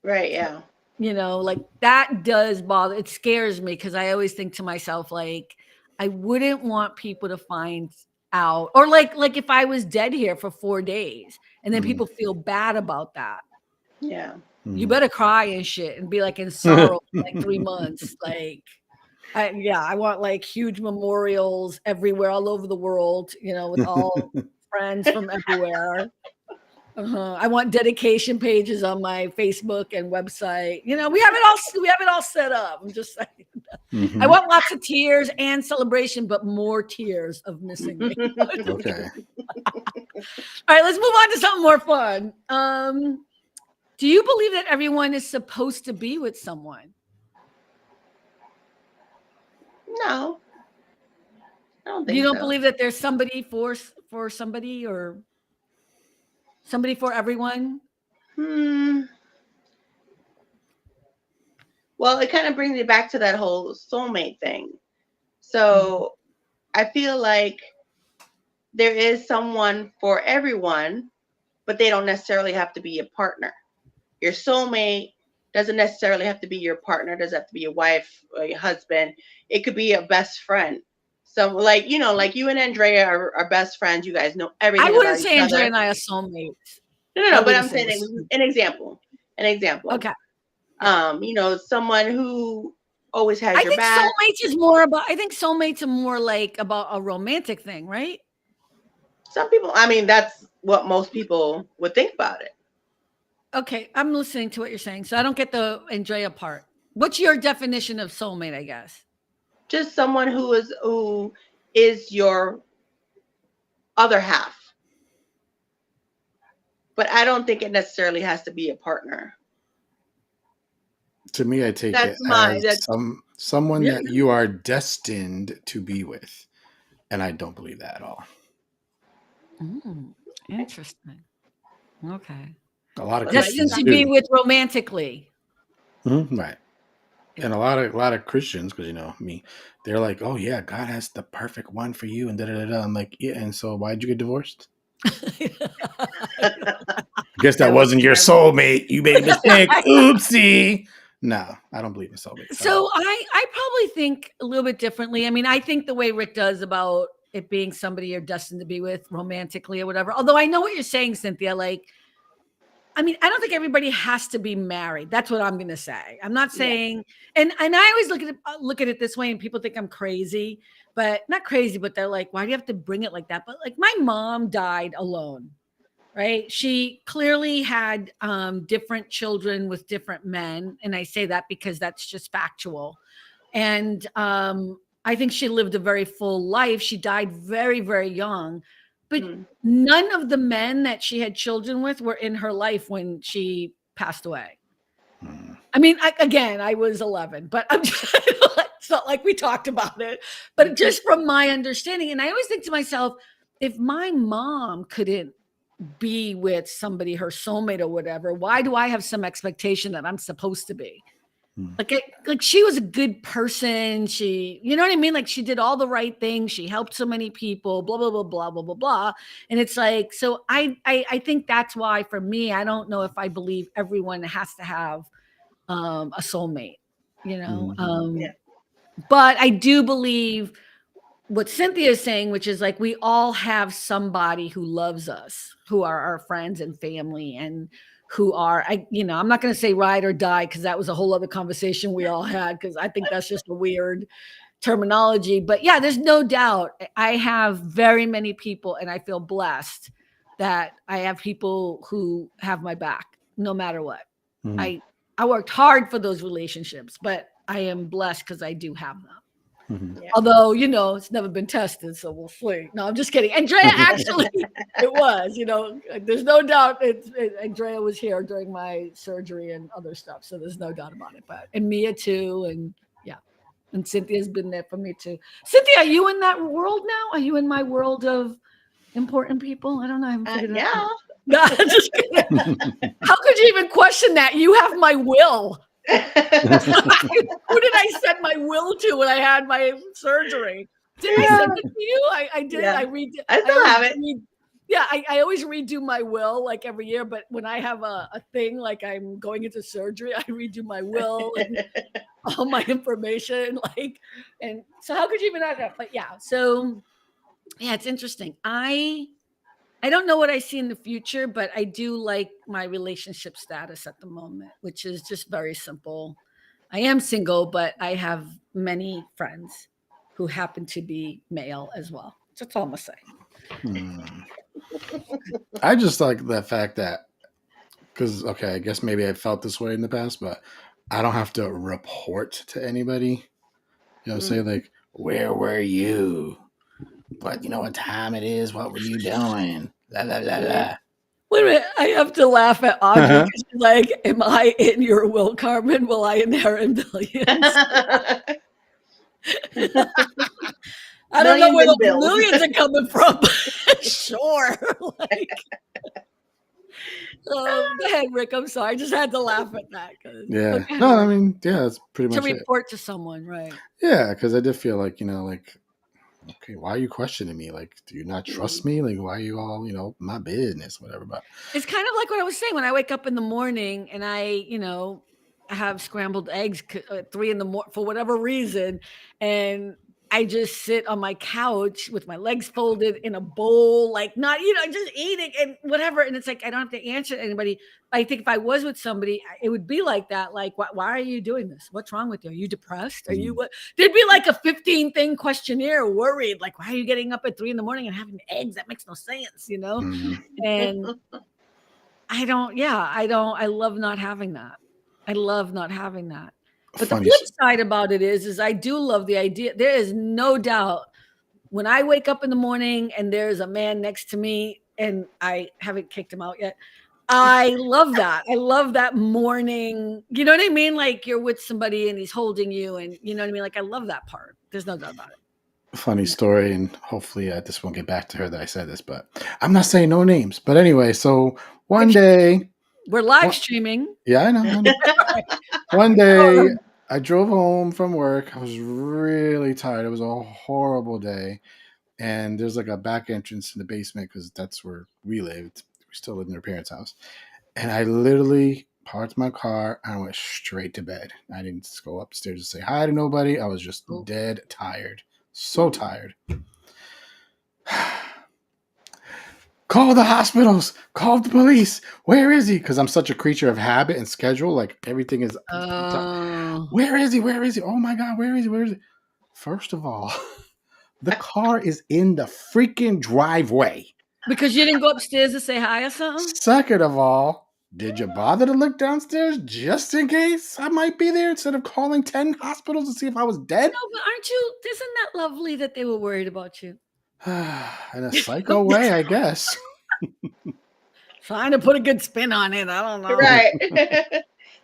Right. Yeah. Like that does bother. It scares me because I always think to myself, like, I wouldn't want people to find out, or like if I was dead here for 4 days and then Mhm. people feel bad about that. Yeah. You Mhm. better cry and shit and be like in sorrow for like 3 months. Like, I want like huge memorials everywhere, all over the world, with all friends from everywhere. I want dedication pages on my Facebook and website. We have it all set up. I'm just saying. I Mhm. want lots of tears and celebration, but more tears of missing me. Okay. All right, let's move on to something more fun. Do you believe that everyone is supposed to be with someone? No, I don't You think don't so. believe that there's somebody for somebody or somebody for everyone? Hmm. Well, it kind of brings me back to that whole soulmate thing. Mhm. So I feel like there is someone for everyone, but they don't necessarily have to be a partner. Your soulmate doesn't necessarily have to be your partner, doesn't have to be your wife or your husband. It could be a best friend. So like you and Andrea are best friends. You guys know I everything wouldn't about each say Andrea other. and I are soulmates. No, I but wouldn't I'm say saying we're like, an example. An example. okay. Yeah. Someone who always has your back. I think soulmates are more like about a romantic thing, right? Some people, I mean, that's what most people would think about it. Okay, I'm listening to what you're saying. So I don't get the Andrea part. What's your definition of soulmate, I guess? Just someone who is your other half. But I don't think it necessarily has to be a partner. To me, I take That's it my as that's someone Yeah. that you are destined to be with, and I don't believe that at all. Interesting. Okay. A lot of what about you, Destined Christians to Doctor? be do, with romantically. right? And Yeah. a lot of Christians, because me, they're like, "Oh yeah, God has the perfect one for you," and da da da. da. I'm like, yeah, and so why'd you get divorced? Guess that That was wasn't your terrible. soulmate. You made a mistake. Oopsie. No, I don't believe in soulmates at So all. I probably think a little bit differently. I mean, I think the way Rick does about it being somebody you're destined to be with romantically or whatever. Although I know what you're saying, Cynthia. Like, I mean, I don't think everybody has to be married. That's what I'm going to say. I'm not Yeah. saying, and I always look at it this way, and people think I'm crazy, but not crazy. But they're like, why do you have to bring it like that? But like, my mom died alone, right? She clearly had different children with different men, and I say that because that's just factual. And I think she lived a very full life. She died very, very young, but Mm. none of the men that she had children with were in her life when she passed away. Mm. I mean, I was 11, but I'm just, it's not like we talked about it, but just from my understanding. And I always think to myself, if my mom couldn't be with somebody, her soulmate or whatever, why do I have some expectation that I'm supposed to be? Mm. Like she was a good person. She, you know what I mean? Like she did all the right things. She helped so many people, blah, blah, blah, blah, blah, blah, blah. And it's like, so I think that's why for me, I don't know if I believe everyone has to have a soulmate, you know? Yeah. But I do believe what Cynthia is saying, which is like we all have somebody who loves us, who are our friends and family, and who are, I'm not going to say ride or die because that was a whole other conversation we all had, because I think that's just a weird terminology. But yeah, there's no doubt I have very many people, and I feel blessed that I have people who have my back no matter what. Mm. I worked hard for those relationships, but I am blessed because I do have them. Mhm. Yeah. Although, it's never been tested, so we'll see. No, I'm just kidding. Andrea, actually, it was, there's no doubt Andrea was here during my surgery and other stuff, so there's no doubt about it. And Mia too, and yeah. And Cynthia's been there for me too. Cynthia, are you in that world now? Are you in my world of important people? I don't know. I haven't figured it Yeah. out. No, just kidding. How could you even question that? You have my will. Who did I send my will to when I had my surgery? Did I send it to you? I did. Yeah. I I still have it. Yeah, I always redo my will like every year, but when I have a thing like I'm going into surgery, I redo my will and all my information. And so how could you even add that? But yeah, so yeah, it's interesting. I don't know what I see in the future, but I do like my relationship status at the moment, which is just very simple. I am single, but I have many friends who happen to be male as well. That's all I'm gonna say. Mm. I just like the fact that, because, okay, I guess maybe I felt this way in the past, but I don't have to report to anybody. Say like, where were you? But you know what time it is? What were you doing? La la la la. Wait a minute, I have to laugh at Audrey because she's like, am I in your will, Carmen? Will I inherit millions? I don't know where those millions are coming from. Sure. Go ahead, Rick. I'm sorry. I just had to laugh at that. Yeah. Okay. No, I mean, yeah, that's pretty much To it. report to someone, right? Yeah, because I did feel like, okay, why are you questioning me? Like, do you not trust me? Like, why are you all, my business, whatever. But it's kind of like what I was saying when I wake up in the morning and I, have scrambled eggs at 3 a.m. for whatever reason, and I just sit on my couch with my legs folded in a bowl, like not, just eating and whatever. And it's like I don't have to answer to anybody. I think if I was with somebody, it would be like that. Like, why are you doing this? What's wrong with you? Are you depressed? Are you what? There'd be like a 15-thing questionnaire, worried, like, why are you getting up at 3 a.m. and having eggs? That makes no sense, And I love not having that. I love not having that. But the flip side about it is I do love the idea. There is no doubt when I wake up in the morning and there's a man next to me and I haven't kicked him out yet. I love that. I love that morning. You know what I mean? Like you're with somebody and he's holding you and you know what I mean? Like I love that part. There's no doubt about it. Funny story, and hopefully this won't get back to her that I said this, but I'm not saying no names. But anyway, so one day we're live streaming. Yeah, I know. One day I drove home from work. I was really tired. It was a horrible day. And there's like a back entrance in the basement because that's where we lived. We still lived in her parents' house. And I literally parked my car and I went straight to bed. I didn't just go upstairs to say hi to nobody. I was just dead tired. So tired. Call the hospitals. Call the police. Where is he? Because I'm such a creature of habit and schedule. Like everything is. Where is he? Where is he? Oh my God. Where is he? Where is he? First of all, the car is in the freaking driveway. Because you didn't go upstairs to say hi or something? Second of all, Did you bother to look downstairs just in case I might be there instead of calling 10 hospitals to see if I was dead? No, but aren't you? Isn't that lovely that they were worried about you? In a psycho way, I guess. Trying to put a good spin on it. I don't know. Right.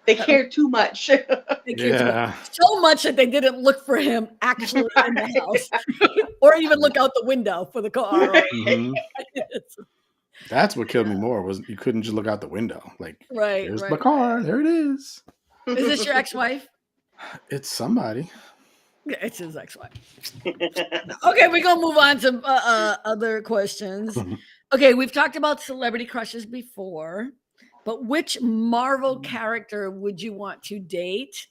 They care too much. They cared too much. Yeah. So much that they didn't look for him actually in the house, or even look out the window for the car. Right. Mhm. That's what killed me more was you couldn't just look out the window. Like, Right, there's the right. car. There it is. Is this your ex-wife? It's somebody. Yeah, it's his ex-wife. Okay, we're gonna move on to other questions. Okay, we've talked about celebrity crushes before, but which Marvel character would you want to date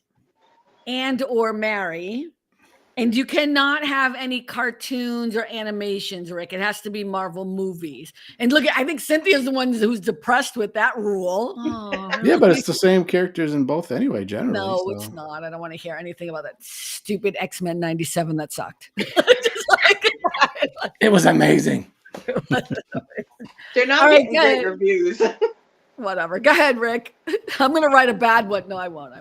and or marry? And you cannot have any cartoons or animations, Rick. It has to be Marvel movies. And look, I think Cynthia's the one who's depressed with that rule. Oh, Yeah, but it's the same characters in both anyway, generally. no, so. it's not. I don't want to hear anything about that stupid X-Men 97 that sucked. Just like, It was amazing. They're not All right, getting go great ahead. reviews. Whatever. Go ahead, Rick. I'm gonna write a bad one. No, I won't.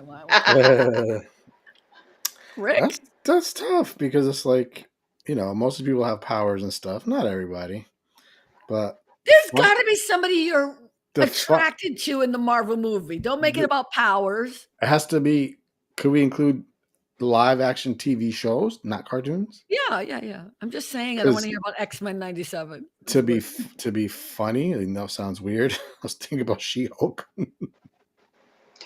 Rick. That's tough because it's like, most people have powers and stuff. Not everybody. But There's got to be somebody you're the fu- attracted to in the Marvel movie. Don't make it about powers. it has to be. Could we include live action TV shows, not cartoons? Yeah. I'm just saying I don't want to hear about X-Men 97. To be funny, and that sounds weird. I was thinking about She-Hulk.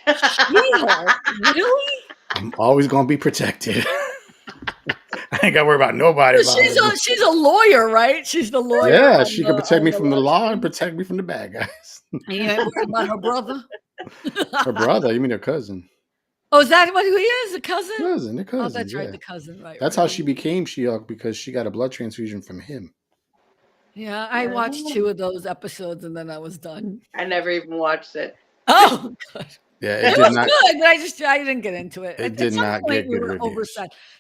She-Hulk? Really? I'm always gonna be protected. I ain't gotta worry about nobody. She's a lawyer, right? She's the lawyer. Yeah, she can protect me from the law and protect me from the bad guys. You ain't worried about her brother? Her brother? You mean her cousin? Oh, is that who he is? A cousin? The cousin. Oh, that's right, yeah. the cousin. Right. That's how she became She-Hulk, because she got a blood transfusion from him. Yeah, I watched 2 of those episodes and then I was done. I never even watched it. Oh, God. Yeah, it was good, but I didn't get into it. It did not get good reviews.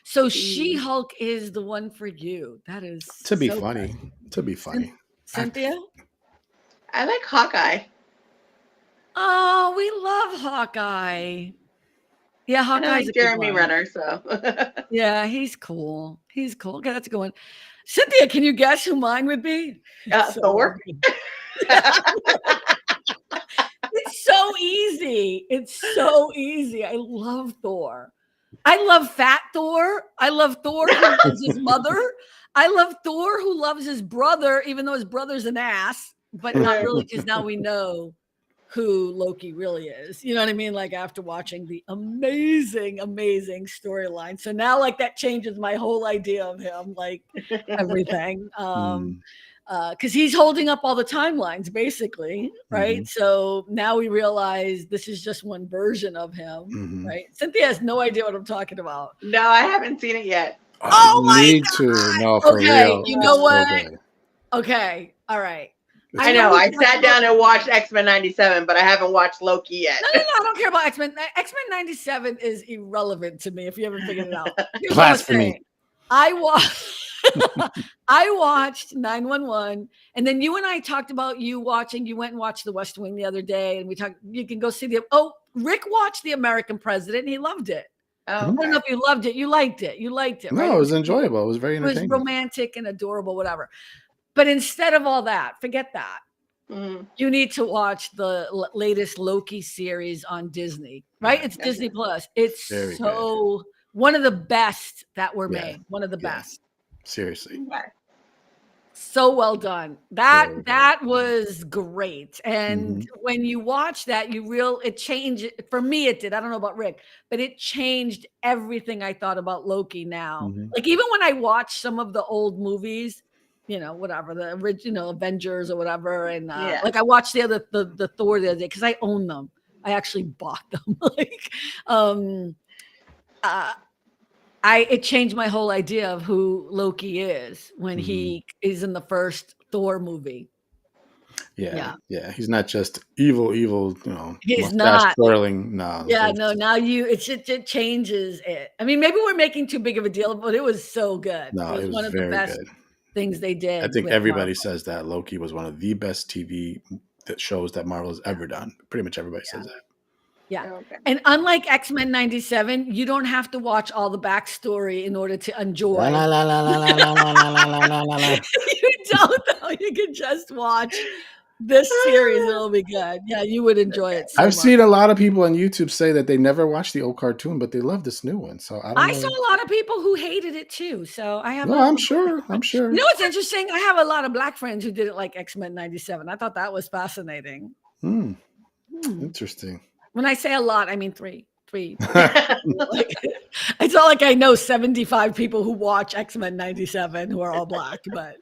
So She-Hulk is the one for you. That is to be funny. To be funny. Cynthia? I like Hawkeye. Oh, we love Hawkeye. Yeah, Hawkeye's like Jeremy Renner, so yeah, he's cool. Okay, that's a good one. Cynthia, can you guess who mine would be? Thor. It's so easy. I love Thor. I love fat Thor. I love Thor who loves his mother. I love Thor who loves his brother, even though his brother's an ass, but not really, because now we know who Loki really is. You know what I mean? Like, after watching the amazing storyline. So now, like, that changes my whole idea of him, like everything. Because he's holding up all the timelines, basically, right? Mm-hmm. So now we realize this is just one version of him, right? Cynthia has no idea what I'm talking about. No, I haven't seen it yet. Oh my God. To. No, for real. You know what? Okay, all right. I know. I sat down and watched X-Men 97, but I haven't watched Loki yet. No, I don't care about X-Men. X-Men 97 is irrelevant to me if you haven't figured it out. Blasphemy. I watched 911, and then you and I talked about you went and watched The West Wing the other day, and we talked, you can go see Rick watched The American President, and he loved it. Oh, okay. I don't know if you loved it. You liked it. No, right? It was enjoyable. It was very entertaining. It was romantic and adorable, whatever. But instead of all that, forget that. Mm-hmm. You need to watch the latest Loki series on Disney, right? It's Disney Plus. It's very good. One of the best that were made. One of the best. Seriously. So well done. That was great. And when you watch that, it changed. For me, it did. I don't know about Rick, but it changed everything I thought about Loki now. Like, even when I watch some of the old movies, whatever, the original Avengers or whatever. And like, I watched the Thor the other day because I own them. I actually bought them. It changed my whole idea of who Loki is when he is in the first Thor movie. Yeah. He's not just evil. He's not twirling. No. Yeah. No. Now it changes it. I mean, maybe we're making too big of a deal, but it was so good. No, it was one of very the best good. Things they did. I think everybody says that Loki was one of the best TV shows that Marvel has ever done. Pretty much everybody says that. Yeah. Okay. And unlike X-Men 97, you don't have to watch all the backstory in order to enjoy. La, la, la, la, la, la, la, la, la, la, la, la. You don't though. You can just watch this series. It'll be good. Yeah, you would enjoy it so I've much. seen a lot of people on YouTube say that they never watched the old cartoon, but they love this new one. So I don't know. I saw a lot of people who hated it too. So I have No, I'm sure. I'm You sure. know what's interesting? I have a lot of Black friends who didn't like X-Men 97. I thought that was fascinating. Interesting. When I say a lot, I mean three. Like, it's not like I know 75 people who watch X-Men 97 who are all Black, but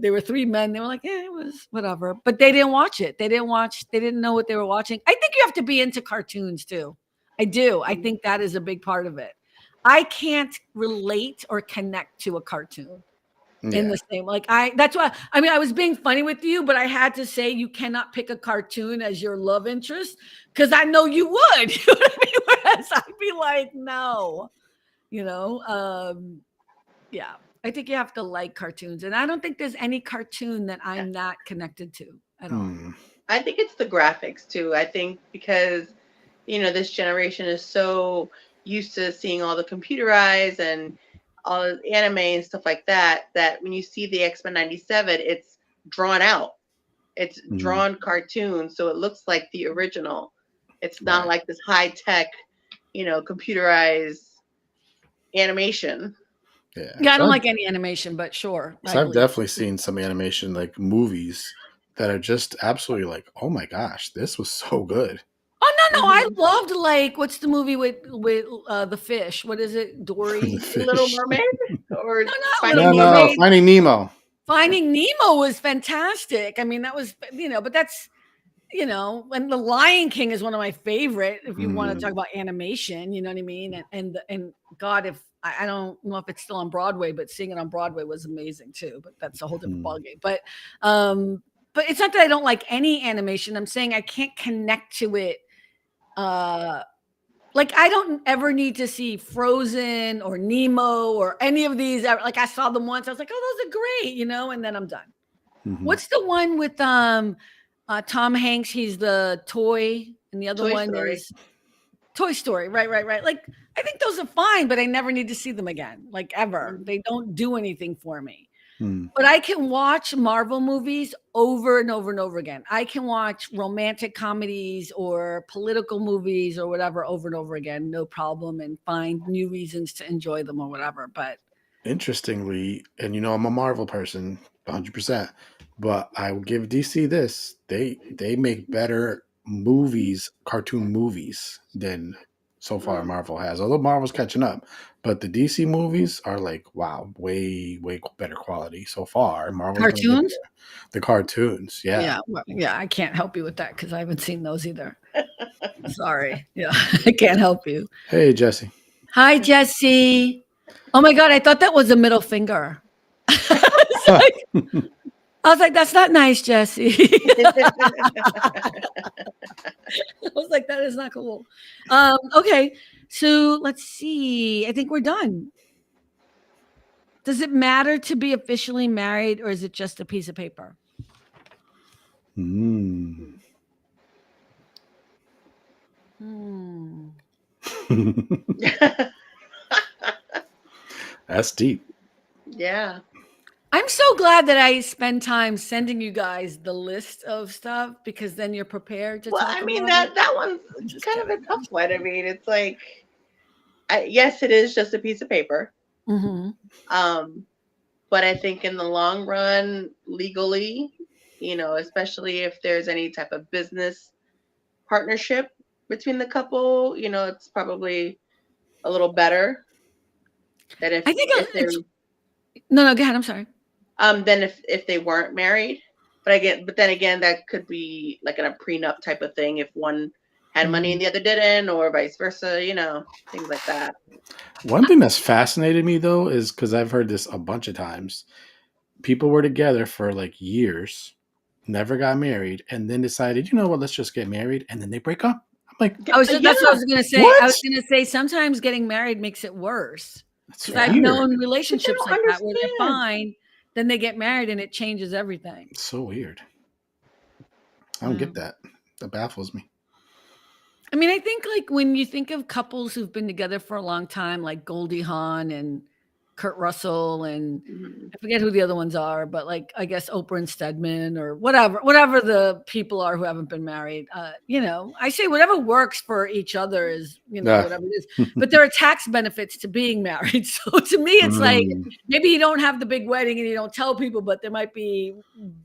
there were 3 men. They were like, yeah, it was whatever. But they didn't watch it. They didn't know what they were watching. I think you have to be into cartoons too. I do. I think that is a big part of it. I can't relate or connect to a cartoon. In the same, that's why I was being funny with you, but I had to say you cannot pick a cartoon as your love interest because I know you would. You know what I mean? Whereas I'd be like, no, yeah. I think you have to like cartoons, and I don't think there's any cartoon that I'm not connected to at all. I think it's the graphics too. I think because this generation is so used to seeing all the computerized and all the anime and stuff like that, that when you see the X-Men 97, it's drawn out. It's drawn cartoon, so it looks like the original. It's not like this high-tech, computerized animation. Yeah, I don't like any animation, but sure. So I've definitely seen some animation, like movies, that are just absolutely like, oh my gosh, this was so good. Oh no, I loved what's the movie with the fish? What is it, Dory? Little Mermaid or Finding Nemo. Finding Nemo was fantastic. I mean, that was but that's and The Lion King is one of my favorite. If you want to talk about animation, you know what I mean. And God, if I don't know if it's still on Broadway, but seeing it on Broadway was amazing too. But that's a whole different ballgame. But it's not that I don't like any animation. I'm saying I can't connect to it. I don't ever need to see Frozen or Nemo or any of these. Like I saw them once. I was like, oh, those are great, and then I'm done. What's the one with Tom Hanks? He's the toy, and the other one is Toy Story. Right. Like I think those are fine, but I never need to see them again, like ever. They don't do anything for me. But I can watch Marvel movies over and over and over again. I can watch romantic comedies or political movies or whatever over and over again, no problem, and find new reasons to enjoy them or whatever. But interestingly, and I'm a Marvel person, 100%, but I will give DC this: they make better movies, cartoon movies, than so far Marvel has. Although Marvel's catching up, but the DC movies are like, wow, way better quality so far. Marvel's cartoons, the cartoons, yeah. I can't help you with that because I haven't seen those either. Sorry, I can't help you. Hey, Jesse. Hi, Jesse. Oh my God, I thought that was a middle finger. I was like, that's not nice, Jesse. I was like, that is not cool. Okay, so let's see. I think we're done. Does it matter to be officially married, or is it just a piece of paper? That's deep. Yeah. I'm so glad that I spend time sending you guys the list of stuff because then you're prepared to talk about it. That one's kind of a tough one. I mean, it's like, yes, it is just a piece of paper. But I think in the long run, legally, especially if there's any type of business partnership between the couple, it's probably a little better than if No, go ahead. I'm sorry. Than if they weren't married. But then again, that could be like a prenup type of thing if one had money and the other didn't, or vice versa, things like that. One thing that's fascinated me though is because I've heard this a bunch of times. People were together for like years, never got married, and then decided, let's just get married, and then they break up. I'm like, that's what I was going to say. What? I was going to say sometimes getting married makes it worse. Because I've known relationships like that where they're fine, then they get married and it changes everything. It's so weird. I don't get that. That baffles me. I mean, I think like when you think of couples who've been together for a long time, like Goldie Hawn and Kurt Russell, and I forget who the other ones are, but like I guess Oprah and Stedman or whatever the people are who haven't been married. I say whatever works for each other is, whatever it is. But there are tax benefits to being married. So to me, it's like maybe you don't have the big wedding and you don't tell people, but there might be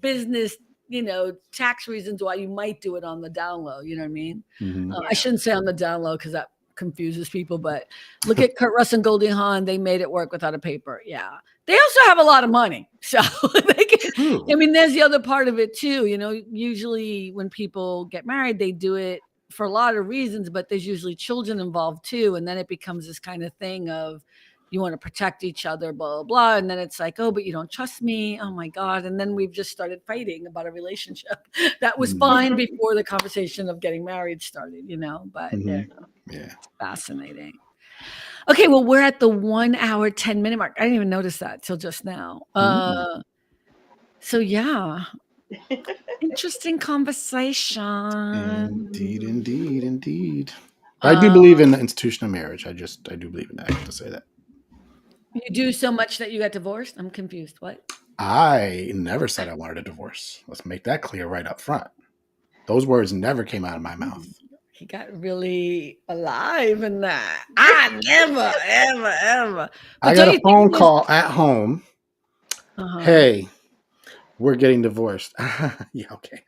business, tax reasons why you might do it on the down low. You know what I mean? I shouldn't say on the down low because that confuses people, but look at Kurt Russell and Goldie Hawn. They made it work without a paper. Yeah. They also have a lot of money. So there's the other part of it too. Usually when people get married, they do it for a lot of reasons, but there's usually children involved too. And then it becomes this kind of thing of you want to protect each other, blah, blah, blah. And then it's like, oh, but you don't trust me. Oh my God. And then we've just started fighting about a relationship that was fine before the conversation of getting married started, but fascinating. Okay. Well, we're at the 1 hour, 10 minute mark. I didn't even notice that till just now. So yeah, interesting conversation. Indeed. I do believe in the institution of marriage. I do believe in that. I have to say that. You do so much that you got divorced? I'm confused. What? I never said I wanted a divorce. Let's make that clear right up front. Those words never came out of my mouth. He got really alive in that. I never, ever. I got a phone call at home. Hey, we're getting divorced. Yeah, okay.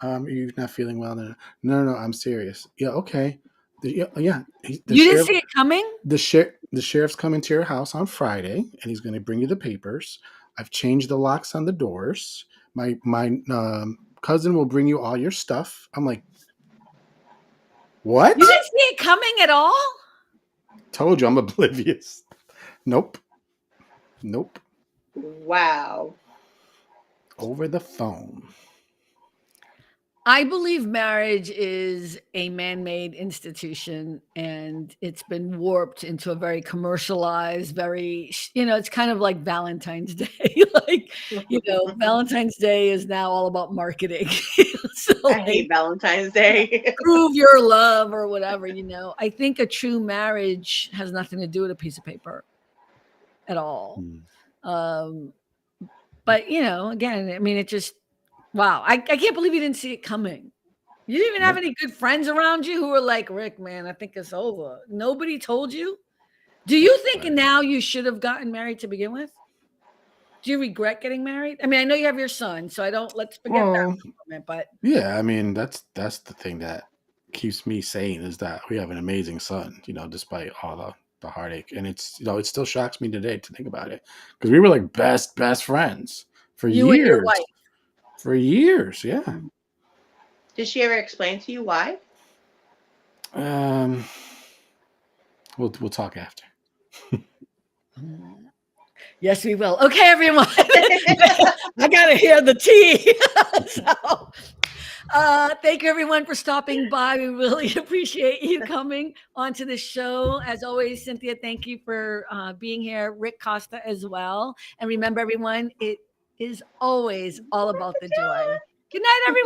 You're not feeling well? No, I'm serious. Yeah, okay. Yeah. You didn't see it coming? The sheriff's coming to your house on Friday, and he's going to bring you the papers. I've changed the locks on the doors. My cousin will bring you all your stuff. I'm like, what? You didn't see it coming at all? Told you I'm oblivious. Nope. Wow. Over the phone. I believe marriage is a man-made institution, and it's been warped into a very commercialized, it's kind of like Valentine's Day. Valentine's Day is now all about marketing. So I hate Valentine's Day. Prove your love or whatever, I think a true marriage has nothing to do with a piece of paper at all. But, again, it just, wow. I can't believe you didn't see it coming. You didn't even have any good friends around you who were like, Rick, man, I think it's over. Nobody told you? Do you think now you should have gotten married to begin with? Do you regret getting married? I know you have your son, so let's forget that for a moment, but. Yeah, that's the thing that keeps me sane is that we have an amazing son, despite all the heartache. And it's, it still shocks me today to think about it because we were like best friends for years. And your wife. For years, yeah. Did she ever explain to you why? We'll talk after. Yes, we will. Okay, everyone. I gotta hear the tea. Thank you, everyone, for stopping by. We really appreciate you coming onto the show. As always, Cynthia, thank you for being here. Rick, Costa as well. And remember, everyone, it is always all about the joy. Good night, everyone.